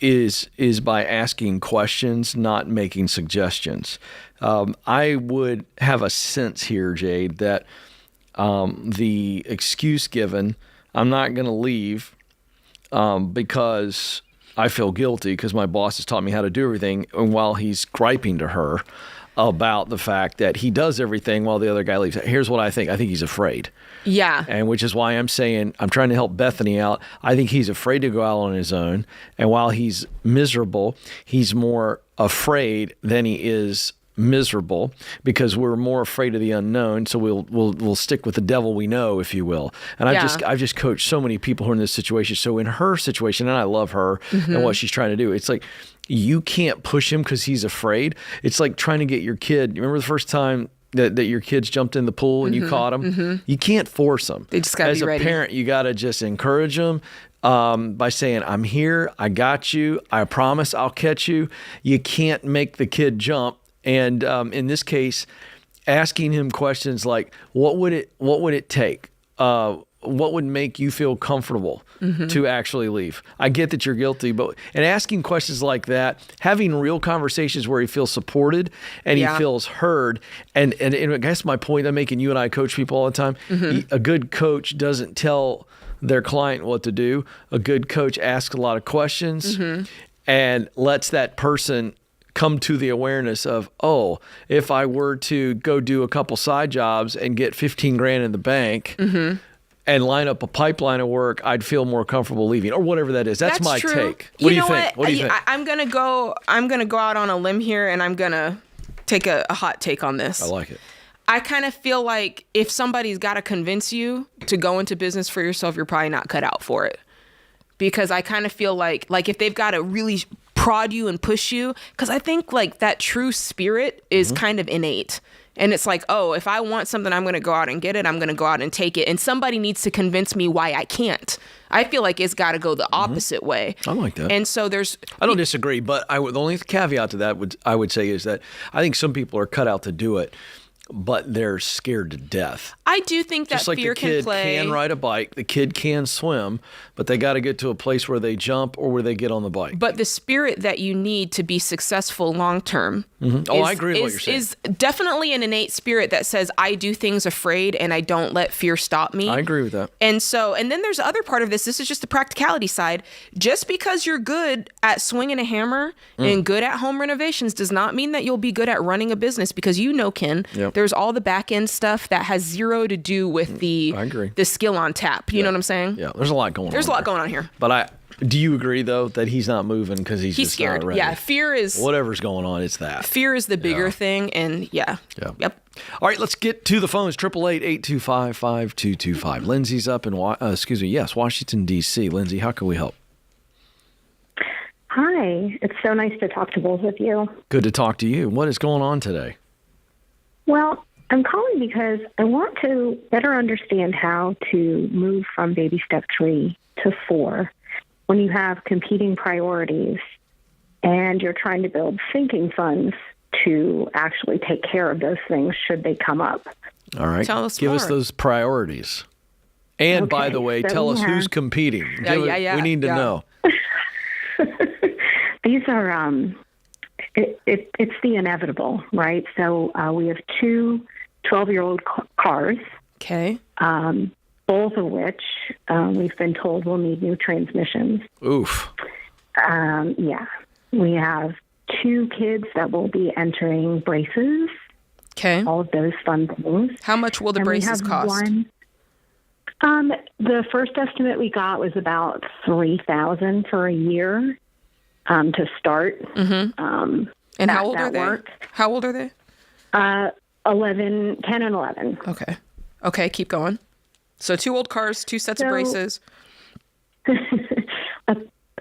Speaker 2: is by asking questions, not making suggestions. I would have a sense here, Jade, that the excuse given, I'm not going to leave because I feel guilty because my boss has taught me how to do everything, and while he's griping to her about the fact that he does everything while the other guy leaves. Here's what I think. I think he's afraid.
Speaker 3: Yeah.
Speaker 2: And which is why I'm saying I'm trying to help Bethany out. I think he's afraid to go out on his own. And while he's miserable, he's more afraid than he is miserable because we're more afraid of the unknown. So we'll stick with the devil we know, if you will. And I've just coached so many people who are in this situation. So in her situation, and I love her and what she's trying to do, it's like, you can't push him because he's afraid. It's like trying to get your kid. You remember the first time that your kids jumped in the pool and you caught them? You can't force them.
Speaker 3: They just got to be ready.
Speaker 2: As a parent, you got to just encourage them by saying, I'm here. I got you. I promise I'll catch you. You can't make the kid jump. And in this case, asking him questions like, what would it take? What would make you feel comfortable to actually leave? I get that you're guilty, and asking questions like that, having real conversations where he feels supported and he feels heard. And I guess my point I'm making, you and I coach people all the time. A good coach doesn't tell their client what to do. A good coach asks a lot of questions and lets that person come to the awareness of, oh, if I were to go do a couple side jobs and get 15 grand in the bank, and line up a pipeline of work, I'd feel more comfortable leaving, or whatever that is. That's my
Speaker 3: true.
Speaker 2: take. What do you think? What do you think?
Speaker 3: I'm gonna go out on a limb here, and I'm gonna take a hot take on this.
Speaker 2: I like it.
Speaker 3: I kind of feel like if somebody's got to convince you to go into business for yourself, you're probably not cut out for it. Because I kind of feel like if they've got to really prod you and push you, because I think like that true spirit is kind of innate. And it's like, oh, if I want something, I'm going to go out and get it. I'm going to go out and take it. And somebody needs to convince me why I can't. I feel like it's got to go the opposite way.
Speaker 2: I like that.
Speaker 3: And so I
Speaker 2: don't disagree, but the only caveat to that I would say is that I think some people are cut out to do it, but they're scared to death.
Speaker 3: I do think that
Speaker 2: just like
Speaker 3: fear
Speaker 2: the kid
Speaker 3: can play.
Speaker 2: Can ride a bike, the kid can swim, but they got to get to a place where they jump or where they get on the bike.
Speaker 3: But the spirit that you need to be successful long term,
Speaker 2: I agree with what you're saying.
Speaker 3: Is definitely an innate spirit that says I do things afraid and I don't let fear stop me.
Speaker 2: I agree with that.
Speaker 3: And then there's the other part of this. This is just the practicality side. Just because you're good at swinging a hammer and good at home renovations does not mean that you'll be good at running a business, because Ken, there's all the back end stuff that has zero to do with the skill on tap. You know what I'm saying?
Speaker 2: Yeah, there's a lot going on.
Speaker 3: There's a lot going on here.
Speaker 2: But do you agree though that he's not moving because he's just
Speaker 3: scared?
Speaker 2: Not ready?
Speaker 3: Yeah, fear is
Speaker 2: whatever's going on. It's that
Speaker 3: fear is the bigger thing, and yep.
Speaker 2: All right, let's get to the phones. 888-825-5225. Lindsay's up in Washington D.C. Lindsay, how can we help?
Speaker 4: Hi, it's so nice to talk to both of you.
Speaker 2: Good to talk to you. What is going on today?
Speaker 4: Well, I'm calling because I want to better understand how to move from baby step 3 to 4 when you have competing priorities and you're trying to build sinking funds to actually take care of those things should they come up.
Speaker 2: All right. Give us those priorities. And by the way, tell us who's competing. We need to know.
Speaker 4: These are, it's the inevitable, right? So we have 2 12-year-old cars.
Speaker 3: Okay.
Speaker 4: Both of which we've been told will need new transmissions.
Speaker 2: Oof.
Speaker 4: Yeah. We have 2 kids that will be entering braces.
Speaker 3: Okay.
Speaker 4: All of those fun things.
Speaker 3: How much will the braces cost?
Speaker 4: The first estimate we got was about $3,000 for a year to start.
Speaker 3: And how old are they? How old are they?
Speaker 4: 10 and 11.
Speaker 3: Okay, keep going. So 2 old cars, 2 sets of braces.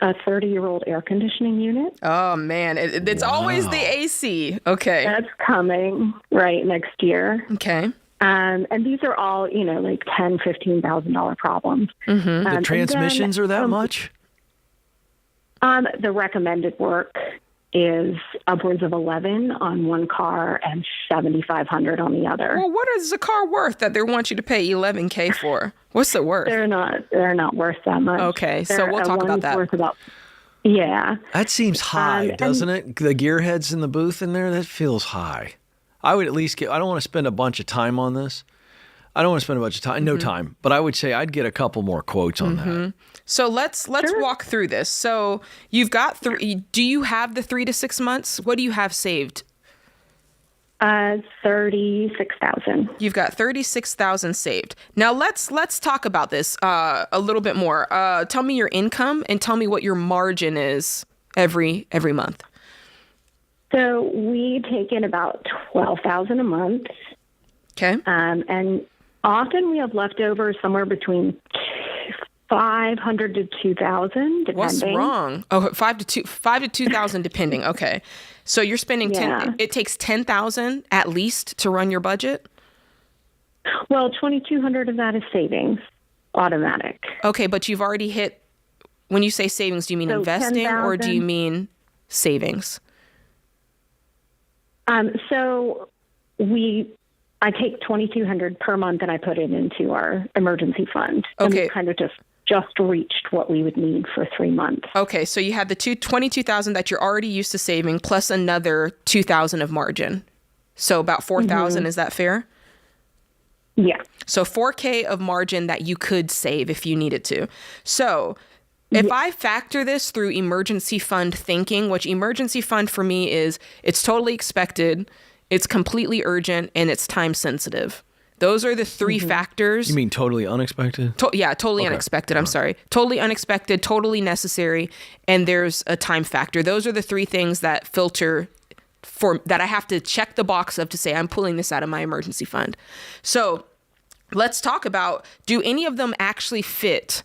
Speaker 4: A 30-year-old air conditioning unit.
Speaker 3: Oh, man. It's always the AC. Okay.
Speaker 4: That's coming right next year.
Speaker 3: Okay.
Speaker 4: And these are all, like $10,000, $15,000 problems.
Speaker 2: The transmissions are that much?
Speaker 4: The recommended work is upwards of 11 on one car and $7,500 on the other.
Speaker 3: Well, what is the car worth that they want you to pay $11,000 for? What's it worth?
Speaker 4: They're not worth that much.
Speaker 3: Okay, so we'll talk about that.
Speaker 2: That seems high, doesn't it? The gearheads in the booth in there, that feels high. I would at least I don't want to spend a bunch of time on this. I don't want to spend a bunch of time, no time, but I would say I'd get a couple more quotes on that.
Speaker 3: So let's walk through this. So you've got do you have the 3 to 6 months? What do you have saved?
Speaker 4: 36,000.
Speaker 3: You've got 36,000 saved. Now let's talk about this a little bit more. Tell me your income and tell me what your margin is every month.
Speaker 4: So we take in about 12,000 a month.
Speaker 3: Okay.
Speaker 4: And often we have leftovers somewhere between 500 to 2,000, depending.
Speaker 3: What's wrong? Oh, 5 to 2,000 depending. Okay. So you're spending it takes 10,000 at least to run your budget?
Speaker 4: Well, 2,200 of that is savings, automatic.
Speaker 3: Okay, but you've already hit, when you say savings, do you mean investing
Speaker 4: 10,000.
Speaker 3: Or do you mean savings?
Speaker 4: So I take 2,200 per month and I put it into our emergency fund.
Speaker 3: Okay.
Speaker 4: And we kind of just reached what we would need for 3 months.
Speaker 3: Okay, so you had the 22,000 that you're already used to saving plus another 2,000 of margin. So about 4,000, is that fair?
Speaker 4: Yeah.
Speaker 3: So 4K of margin that you could save if you needed to. So if I factor this through emergency fund thinking, which emergency fund for me is, it's totally expected, it's completely urgent, and it's time sensitive. Those are the three factors.
Speaker 2: You mean totally unexpected?
Speaker 3: Totally unexpected. I'm sorry. Totally unexpected, totally necessary, and there's a time factor. Those are the three things that filter that I have to check the box of to say I'm pulling this out of my emergency fund. So let's talk about, do any of them actually fit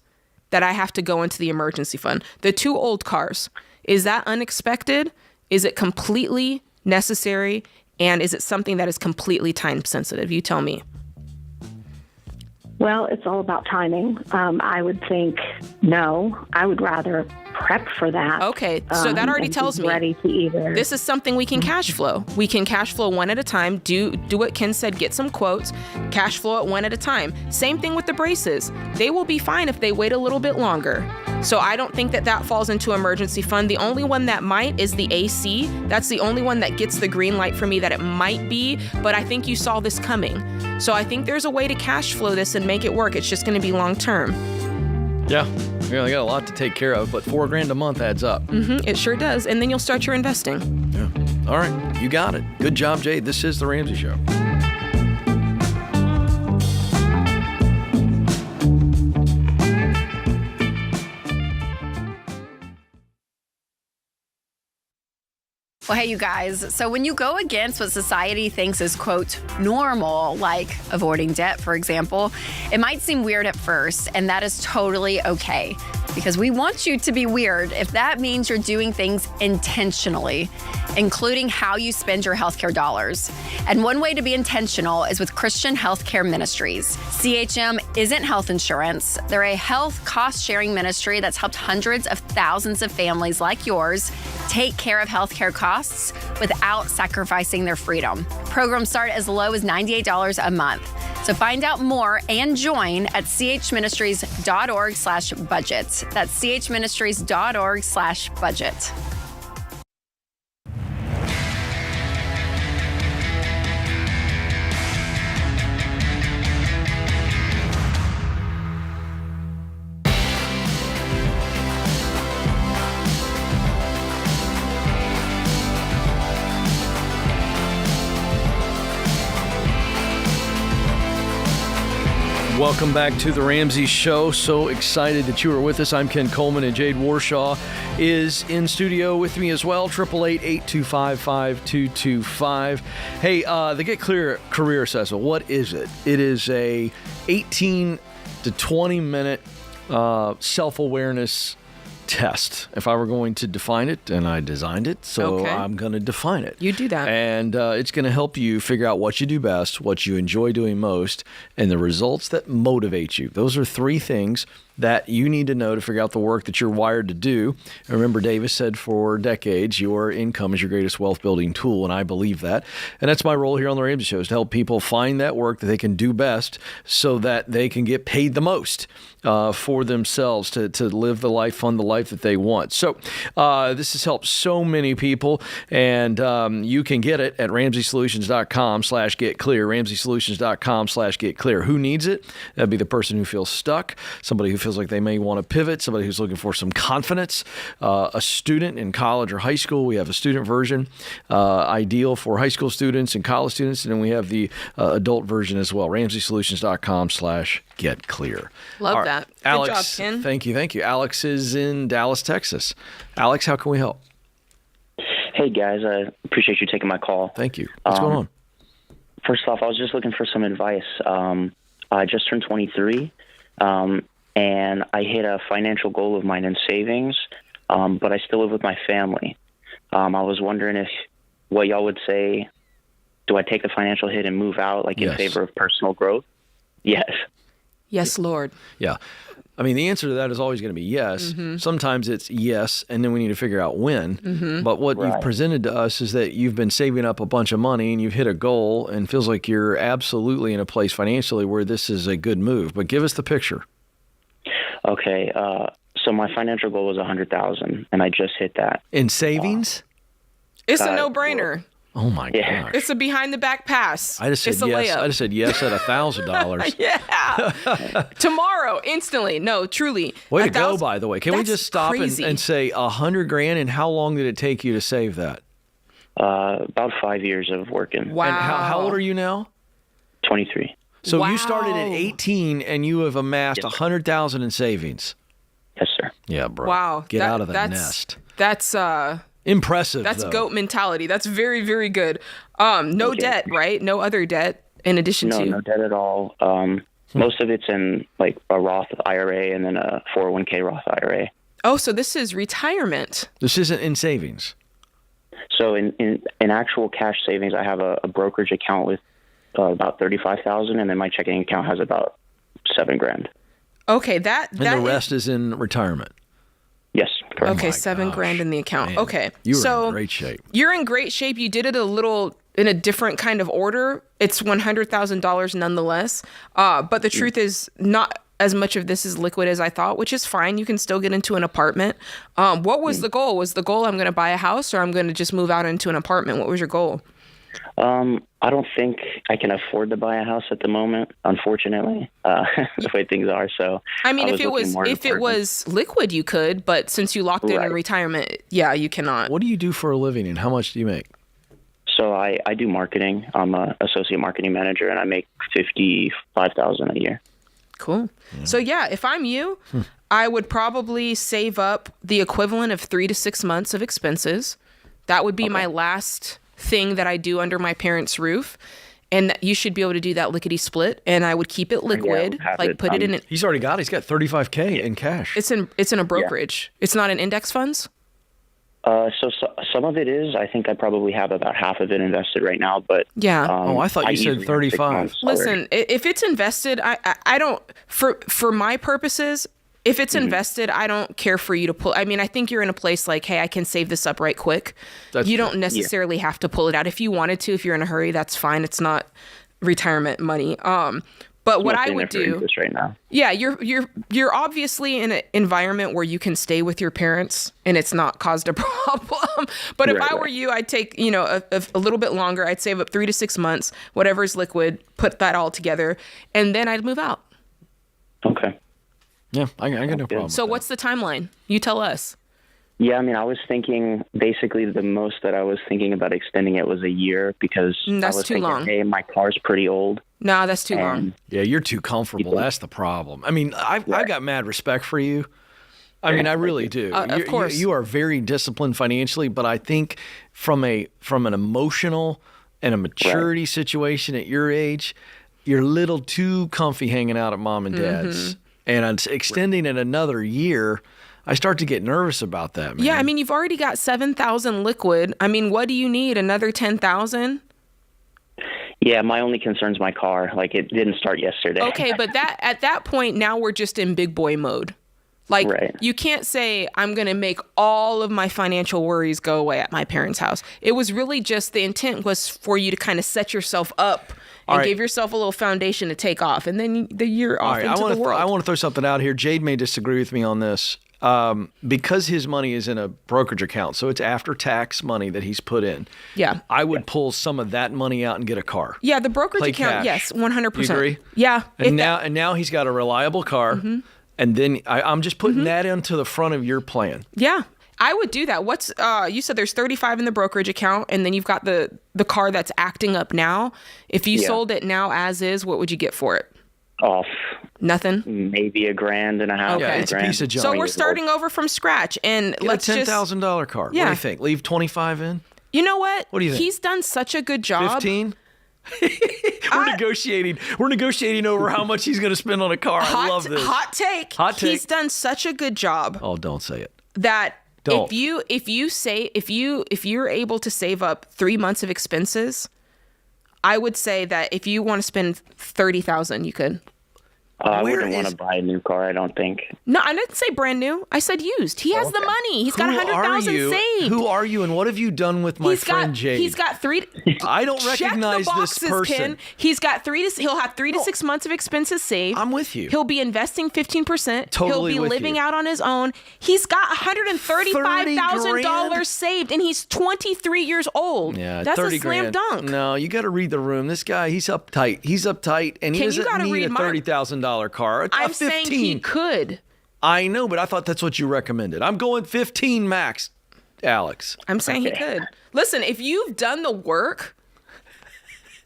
Speaker 3: that I have to go into the emergency fund? The 2 old cars, is that unexpected? Is it completely necessary? And is it something that is completely time sensitive? You tell me.
Speaker 4: Well, it's all about timing. I would think no. I would rather prep for that.
Speaker 3: Okay, so that already tells me
Speaker 4: ready to either.
Speaker 3: This is something we can cash flow. We can cash flow one at a time. Do what Ken said, get some quotes, cash flow it one at a time. Same thing with the braces. They will be fine if they wait a little bit longer. So I don't think that falls into emergency fund. The only one that might is the AC. That's the only one that gets the green light for me that it might be, but I think you saw this coming. So I think there's a way to cash flow this and make it work. It's just going to be long term.
Speaker 2: Yeah, they got a lot to take care of, but $4,000 a month adds up.
Speaker 3: It sure does. And then you'll start your investing.
Speaker 2: Yeah. All right, you got it. Good job, Jade. This is The Ramsey Show.
Speaker 11: Well, hey, you guys. So when you go against what society thinks is, quote, normal, like avoiding debt, for example, it might seem weird at first, and that is totally okay. Because we want you to be weird if that means you're doing things intentionally, including how you spend your healthcare dollars. And one way to be intentional is with Christian Healthcare Ministries. CHM isn't health insurance. They're a health cost-sharing ministry that's helped hundreds of thousands of families like yours take care of healthcare costs without sacrificing their freedom. Programs start as low as $98 a month. So find out more and join at chministries.org/budget. That's chministries.org/budget.
Speaker 2: Welcome back to The Ramsey Show. So excited that you are with us. I'm Ken Coleman, and Jade Warshaw is in studio with me as well. 888-825-5225. Hey, the Get Clear Career Assessment, what is it? It is a 18 to 20 minute self-awareness test. If I were going to define it, and I designed it, so I'm going to define it.
Speaker 3: You do that.
Speaker 2: And it's going to help you figure out what you do best, what you enjoy doing most, and the results that motivate you. Those are three things that you need to know to figure out the work that you're wired to do. And remember, Davis said for decades, your income is your greatest wealth building tool, and I believe that. And that's my role here on the Ramsey Show, is to help people find that work that they can do best so that they can get paid the most for themselves to live the life, fund the life that they want. So this has helped so many people, and you can get it at RamseySolutions.com/getclear, RamseySolutions.com/getclear. Who needs it? That'd be the person who feels stuck, somebody who feels like they may want to pivot, somebody who's looking for some confidence, a student in college or high school. We have a student version, ideal for high school students and college students, and then we have the adult version as well, RamseySolutions.com/getclear.
Speaker 3: Love that. Good
Speaker 2: Alex,
Speaker 3: job, Ken.
Speaker 2: Thank you. Alex is in Dallas, Texas. Alex, how can we help?
Speaker 13: Hey, guys. I appreciate you taking my call.
Speaker 2: Thank you. What's going on?
Speaker 13: First off, I was just looking for some advice. I just turned 23, and I hit a financial goal of mine in savings, but I still live with my family. I was wondering what y'all would say. Do I take the financial hit and move out, like in favor of personal growth? Yes.
Speaker 3: Yes, Lord.
Speaker 2: Yeah. I mean, the answer to that is always going to be yes.
Speaker 3: Mm-hmm.
Speaker 2: Sometimes it's yes, and then we need to figure out when.
Speaker 3: Mm-hmm.
Speaker 2: But what you've presented to us is that you've been saving up a bunch of money and you've hit a goal and feels like you're absolutely in a place financially where this is a good move. But give us the picture.
Speaker 13: Okay. So my financial goal was $100,000, and I just hit that.
Speaker 2: In savings?
Speaker 3: It's a no-brainer.
Speaker 2: Oh my gosh!
Speaker 3: It's a behind-the-back pass.
Speaker 2: I just said
Speaker 3: it's a
Speaker 2: yes.
Speaker 3: layup.
Speaker 2: I just said yes at $1,000.
Speaker 3: Yeah. Tomorrow, instantly. No, truly.
Speaker 2: Way to go, by the way. Can we
Speaker 3: That's
Speaker 2: just stop and say $100,000? And how long did it take you to save that?
Speaker 13: About 5 years of working.
Speaker 3: Wow.
Speaker 2: And how old are you now?
Speaker 13: 23.
Speaker 2: So you started at 18, and you have amassed $100,000 in savings.
Speaker 13: Yes, sir.
Speaker 2: Yeah, bro.
Speaker 3: Wow.
Speaker 2: Get out of the nest.
Speaker 3: That's
Speaker 2: impressive.
Speaker 3: That's
Speaker 2: though.
Speaker 3: goat mentality. That's very, very good. No debt, right? No other debt in addition to.
Speaker 13: No debt at all. Most of it's in like a Roth IRA and then a 401k Roth IRA.
Speaker 3: Oh, so this is retirement.
Speaker 2: This isn't in savings.
Speaker 13: So in actual cash savings, I have a brokerage account with about $35,000, and then my checking account has about $7,000.
Speaker 3: Okay,
Speaker 2: and the rest is in retirement.
Speaker 13: Yes, correct.
Speaker 3: Okay, $7,000 in the account.
Speaker 2: Man,
Speaker 3: okay,
Speaker 2: you
Speaker 3: so
Speaker 2: in great shape.
Speaker 3: You're in great shape. You did it a little in a different kind of order. It's $100,000 nonetheless. But the truth is, not as much of this is liquid as I thought, which is fine. You can still get into an apartment. What was the goal? Was the goal I'm going to buy a house, or I'm going to just move out into an apartment? What was your goal?
Speaker 13: I don't think I can afford to buy a house at the moment, unfortunately, the way things are. So
Speaker 3: I mean, if it was liquid, you could, but since you locked in retirement, you cannot.
Speaker 2: What do you do for a living, and how much do you make?
Speaker 13: So I do marketing. I'm an associate marketing manager, and I make $55,000 a year.
Speaker 3: Cool. Yeah. So if I'm you, I would probably save up the equivalent of 3 to 6 months of expenses. That would be my last thing that I do under my parents' roof, and you should be able to do that lickety split. And I would keep it liquid, put it in.
Speaker 2: He's already got. He's got $35K in cash.
Speaker 3: It's in a brokerage. Yeah. It's not in index funds.
Speaker 13: So some of it is. I think I probably have about half of it invested right now. But
Speaker 2: I thought you said 35.
Speaker 3: Listen, if it's invested, I don't for my purposes. If it's invested, I don't care for you to pull. I mean, I think you're in a place like, hey, I can save this up right quick. You don't necessarily have to pull it out. If you wanted to, if you're in a hurry, that's fine. It's not retirement money. But what I would do
Speaker 13: right now.
Speaker 3: Yeah, you're obviously in an environment where you can stay with your parents and it's not caused a problem. But if I were you, I'd take, a little bit longer. I'd save up 3 to 6 months, whatever's liquid, put that all together, and then I'd move out.
Speaker 13: Okay.
Speaker 2: Yeah, I got no problem.
Speaker 3: So what's the timeline? You tell us.
Speaker 13: Yeah, I mean, I was thinking basically the most that I was thinking about extending it was a year because
Speaker 3: that's
Speaker 13: I was
Speaker 3: too
Speaker 13: thinking,
Speaker 3: long.
Speaker 13: Hey, my car's pretty old.
Speaker 3: No, that's too long.
Speaker 2: Yeah, you're too comfortable. That's the problem. I mean, I've got mad respect for you. I mean, I really do.
Speaker 3: Of course.
Speaker 2: You are very disciplined financially, but I think from an emotional and a maturity situation at your age, you're a little too comfy hanging out at mom and dad's. And extending it another year, I start to get nervous about that, man.
Speaker 3: Yeah, I mean, you've already got $7,000 liquid. I mean, what do you need? Another $10,000?
Speaker 13: Yeah, my only concern is my car. Like, it didn't start yesterday.
Speaker 3: Okay, but at that point, now we're just in big boy mode. Like,
Speaker 13: right.
Speaker 3: You can't say, I'm going to make all of my financial worries go away at my parents' house. It was really just, the intent was for you to kind of set yourself up and give yourself a little foundation to take off. And then you're off into the world.
Speaker 2: I want to throw something out here. Jade may disagree with me on this. Because his money is in a brokerage account, so it's after-tax money that he's put in.
Speaker 3: Yeah.
Speaker 2: I would pull some of that money out and get a car.
Speaker 3: Yeah, the brokerage
Speaker 2: Play
Speaker 3: account,
Speaker 2: cash.
Speaker 3: yes, 100%.
Speaker 2: You agree?
Speaker 3: Yeah.
Speaker 2: And now he's got a reliable car.
Speaker 3: Mm-hmm.
Speaker 2: And then I'm just putting that into the front of your plan.
Speaker 3: Yeah, I would do that. What's you said there's 35 in the brokerage account, and then you've got the car that's acting up now. If you sold it now as is, what would you get for it?
Speaker 13: Off.
Speaker 3: Nothing?
Speaker 13: Maybe $1,000
Speaker 3: Okay.
Speaker 2: It's a piece of junk.
Speaker 3: So we're starting over from scratch, and let's
Speaker 2: get a
Speaker 3: just
Speaker 2: $10,000 car.
Speaker 3: Yeah.
Speaker 2: What do you think? Leave 25 in?
Speaker 3: You know what?
Speaker 2: What do you think?
Speaker 3: He's done such a good job.
Speaker 2: 15? We're negotiating. We're negotiating over how much he's going to spend on a car. I love this.
Speaker 3: Hot take.
Speaker 2: Hot take.
Speaker 3: He's done such a good job.
Speaker 2: Oh, don't say it.
Speaker 3: That
Speaker 2: Don't.
Speaker 3: if you're able to save up 3 months of expenses, I would say that if you want to spend $30,000, you could.
Speaker 13: I wouldn't want to buy a new car, I don't think.
Speaker 3: No, I didn't say brand new. I said used. He has the money. He's got $100,000 saved.
Speaker 2: Who are you, and what have you done with my friend Jade?
Speaker 3: He's got three.
Speaker 2: I don't
Speaker 3: Check
Speaker 2: recognize
Speaker 3: the boxes,
Speaker 2: this person.
Speaker 3: Ken. He's got he'll have 3 to 6 months of expenses saved.
Speaker 2: I'm with you.
Speaker 3: He'll be investing 15%.
Speaker 2: Totally
Speaker 3: He'll be
Speaker 2: with
Speaker 3: living
Speaker 2: you.
Speaker 3: out on his own. He's got $135,000 saved, and he's 23 years old.
Speaker 2: Yeah,
Speaker 3: that's
Speaker 2: 30
Speaker 3: a slam
Speaker 2: grand.
Speaker 3: dunk.
Speaker 2: No, you got to read the room. This guy, he's uptight. And he
Speaker 3: Ken, you
Speaker 2: doesn't
Speaker 3: gotta
Speaker 2: need
Speaker 3: read
Speaker 2: a $30,000 car.
Speaker 3: I'm saying he could.
Speaker 2: I know, but I thought that's what you recommended. I'm going 15 max, Alex.
Speaker 3: I'm saying he could. Listen, if you've done the work,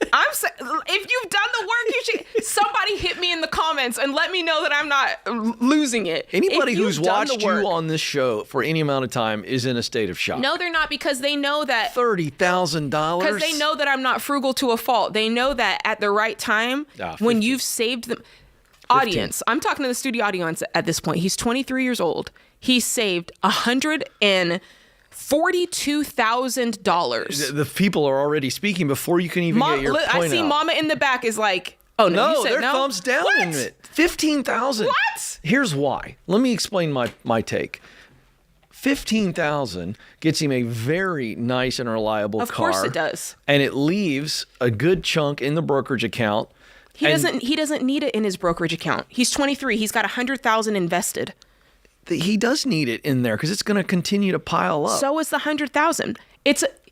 Speaker 3: if you've done the work, you should. Somebody hit me in the comments and let me know that I'm not losing it.
Speaker 2: Anybody
Speaker 3: If
Speaker 2: who's
Speaker 3: you've done the
Speaker 2: watched
Speaker 3: work-
Speaker 2: you on this show for any amount of time is in a state of shock.
Speaker 3: No, they're not, because they know that
Speaker 2: $30,000.
Speaker 3: Because they know that I'm not frugal to a fault. They know that at the right time, when you've saved them. Audience, I'm talking to the studio audience at this point. He's 23 years old. He saved $142,000.
Speaker 2: The people are already speaking before you can even get your point
Speaker 3: I see
Speaker 2: out.
Speaker 3: Mama in the back is like, oh no, you said
Speaker 2: they're
Speaker 3: no?
Speaker 2: thumbs down in it. 15,000.
Speaker 3: What?
Speaker 2: Here's why. Let me explain my take. 15,000 gets him a very nice and reliable car.
Speaker 3: Of course it does.
Speaker 2: And it leaves a good chunk in the brokerage account.
Speaker 3: He doesn't need it in his brokerage account. He's 23. He's got $100,000 invested.
Speaker 2: He does need it in there because it's going to continue to pile up.
Speaker 3: So is the $100,000.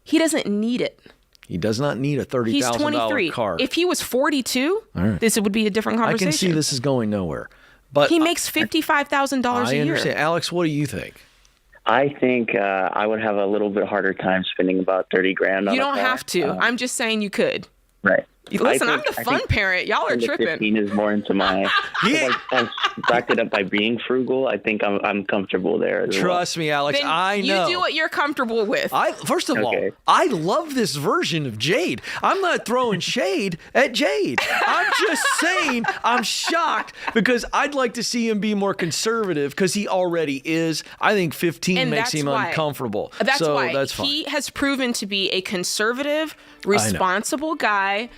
Speaker 3: He doesn't need it.
Speaker 2: He does not need a $30,000
Speaker 3: He's 23.
Speaker 2: car.
Speaker 3: If he was 42,
Speaker 2: right.
Speaker 3: this would be a different conversation.
Speaker 2: I can see this is going nowhere. But
Speaker 3: he makes $55,000 a year.
Speaker 2: I understand. Alex, what do you think?
Speaker 13: I think I would have a little bit harder time spending about $30,000 on
Speaker 3: You
Speaker 13: a
Speaker 3: don't
Speaker 13: car.
Speaker 3: have to. I'm just saying you could.
Speaker 13: Right.
Speaker 3: Listen, I'm the fun parent. Y'all are tripping.
Speaker 13: 15 is more into my. I've backed it up by being frugal. I think I'm comfortable there. As
Speaker 2: Trust me, Alex.
Speaker 3: Then
Speaker 2: I know.
Speaker 3: You do what you're comfortable with.
Speaker 2: First of all, I love this version of Jade. I'm not throwing shade at Jade. I'm just saying I'm shocked because I'd like to see him be more conservative because he already is. I think 15 makes him uncomfortable.
Speaker 3: That's why
Speaker 2: that's fine.
Speaker 3: he has proven to be a conservative, responsible guy.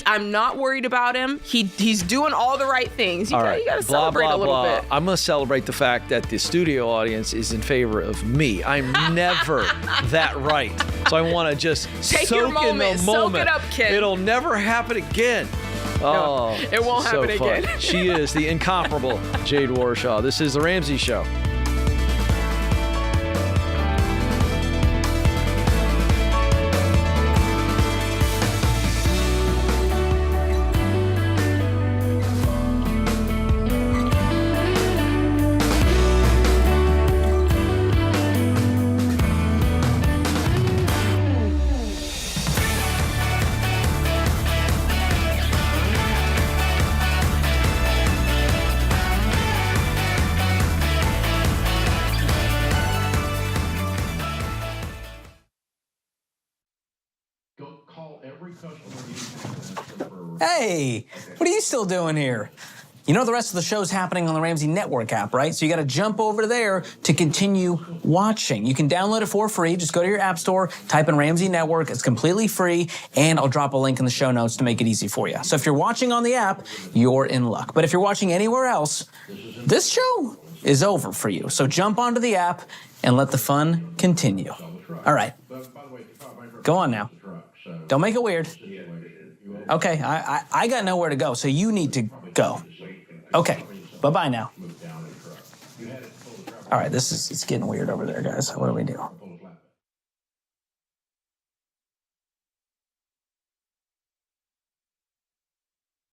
Speaker 3: I'm not worried about him. He's doing all the right things. You got to celebrate a little bit.
Speaker 2: I'm going to celebrate the fact that the studio audience is in favor of me. I'm never that right. So I want to just
Speaker 3: Take
Speaker 2: soak
Speaker 3: your moment.
Speaker 2: in the moment.
Speaker 3: Soak it up, kid.
Speaker 2: It'll never happen again.
Speaker 3: No, it won't
Speaker 2: so
Speaker 3: happen
Speaker 2: fun.
Speaker 3: again.
Speaker 2: She is the incomparable Jade Warshaw. This is The Ramsey Show.
Speaker 14: Hey, what are you still doing here? You know the rest of the show's happening on the Ramsey Network app, right? So you got to jump over there to continue watching. You can download it for free. Just go to your app store, type in Ramsey Network. It's completely free, and I'll drop a link in the show notes to make it easy for you. So if you're watching on the app, you're in luck. But if you're watching anywhere else, this show is over for you. So jump onto the app and let the fun continue. All right. Go on now. Don't make it weird. Okay, I got nowhere to go, so you need to go. Okay, bye-bye now. All right, it's getting weird over there, guys. What do we do?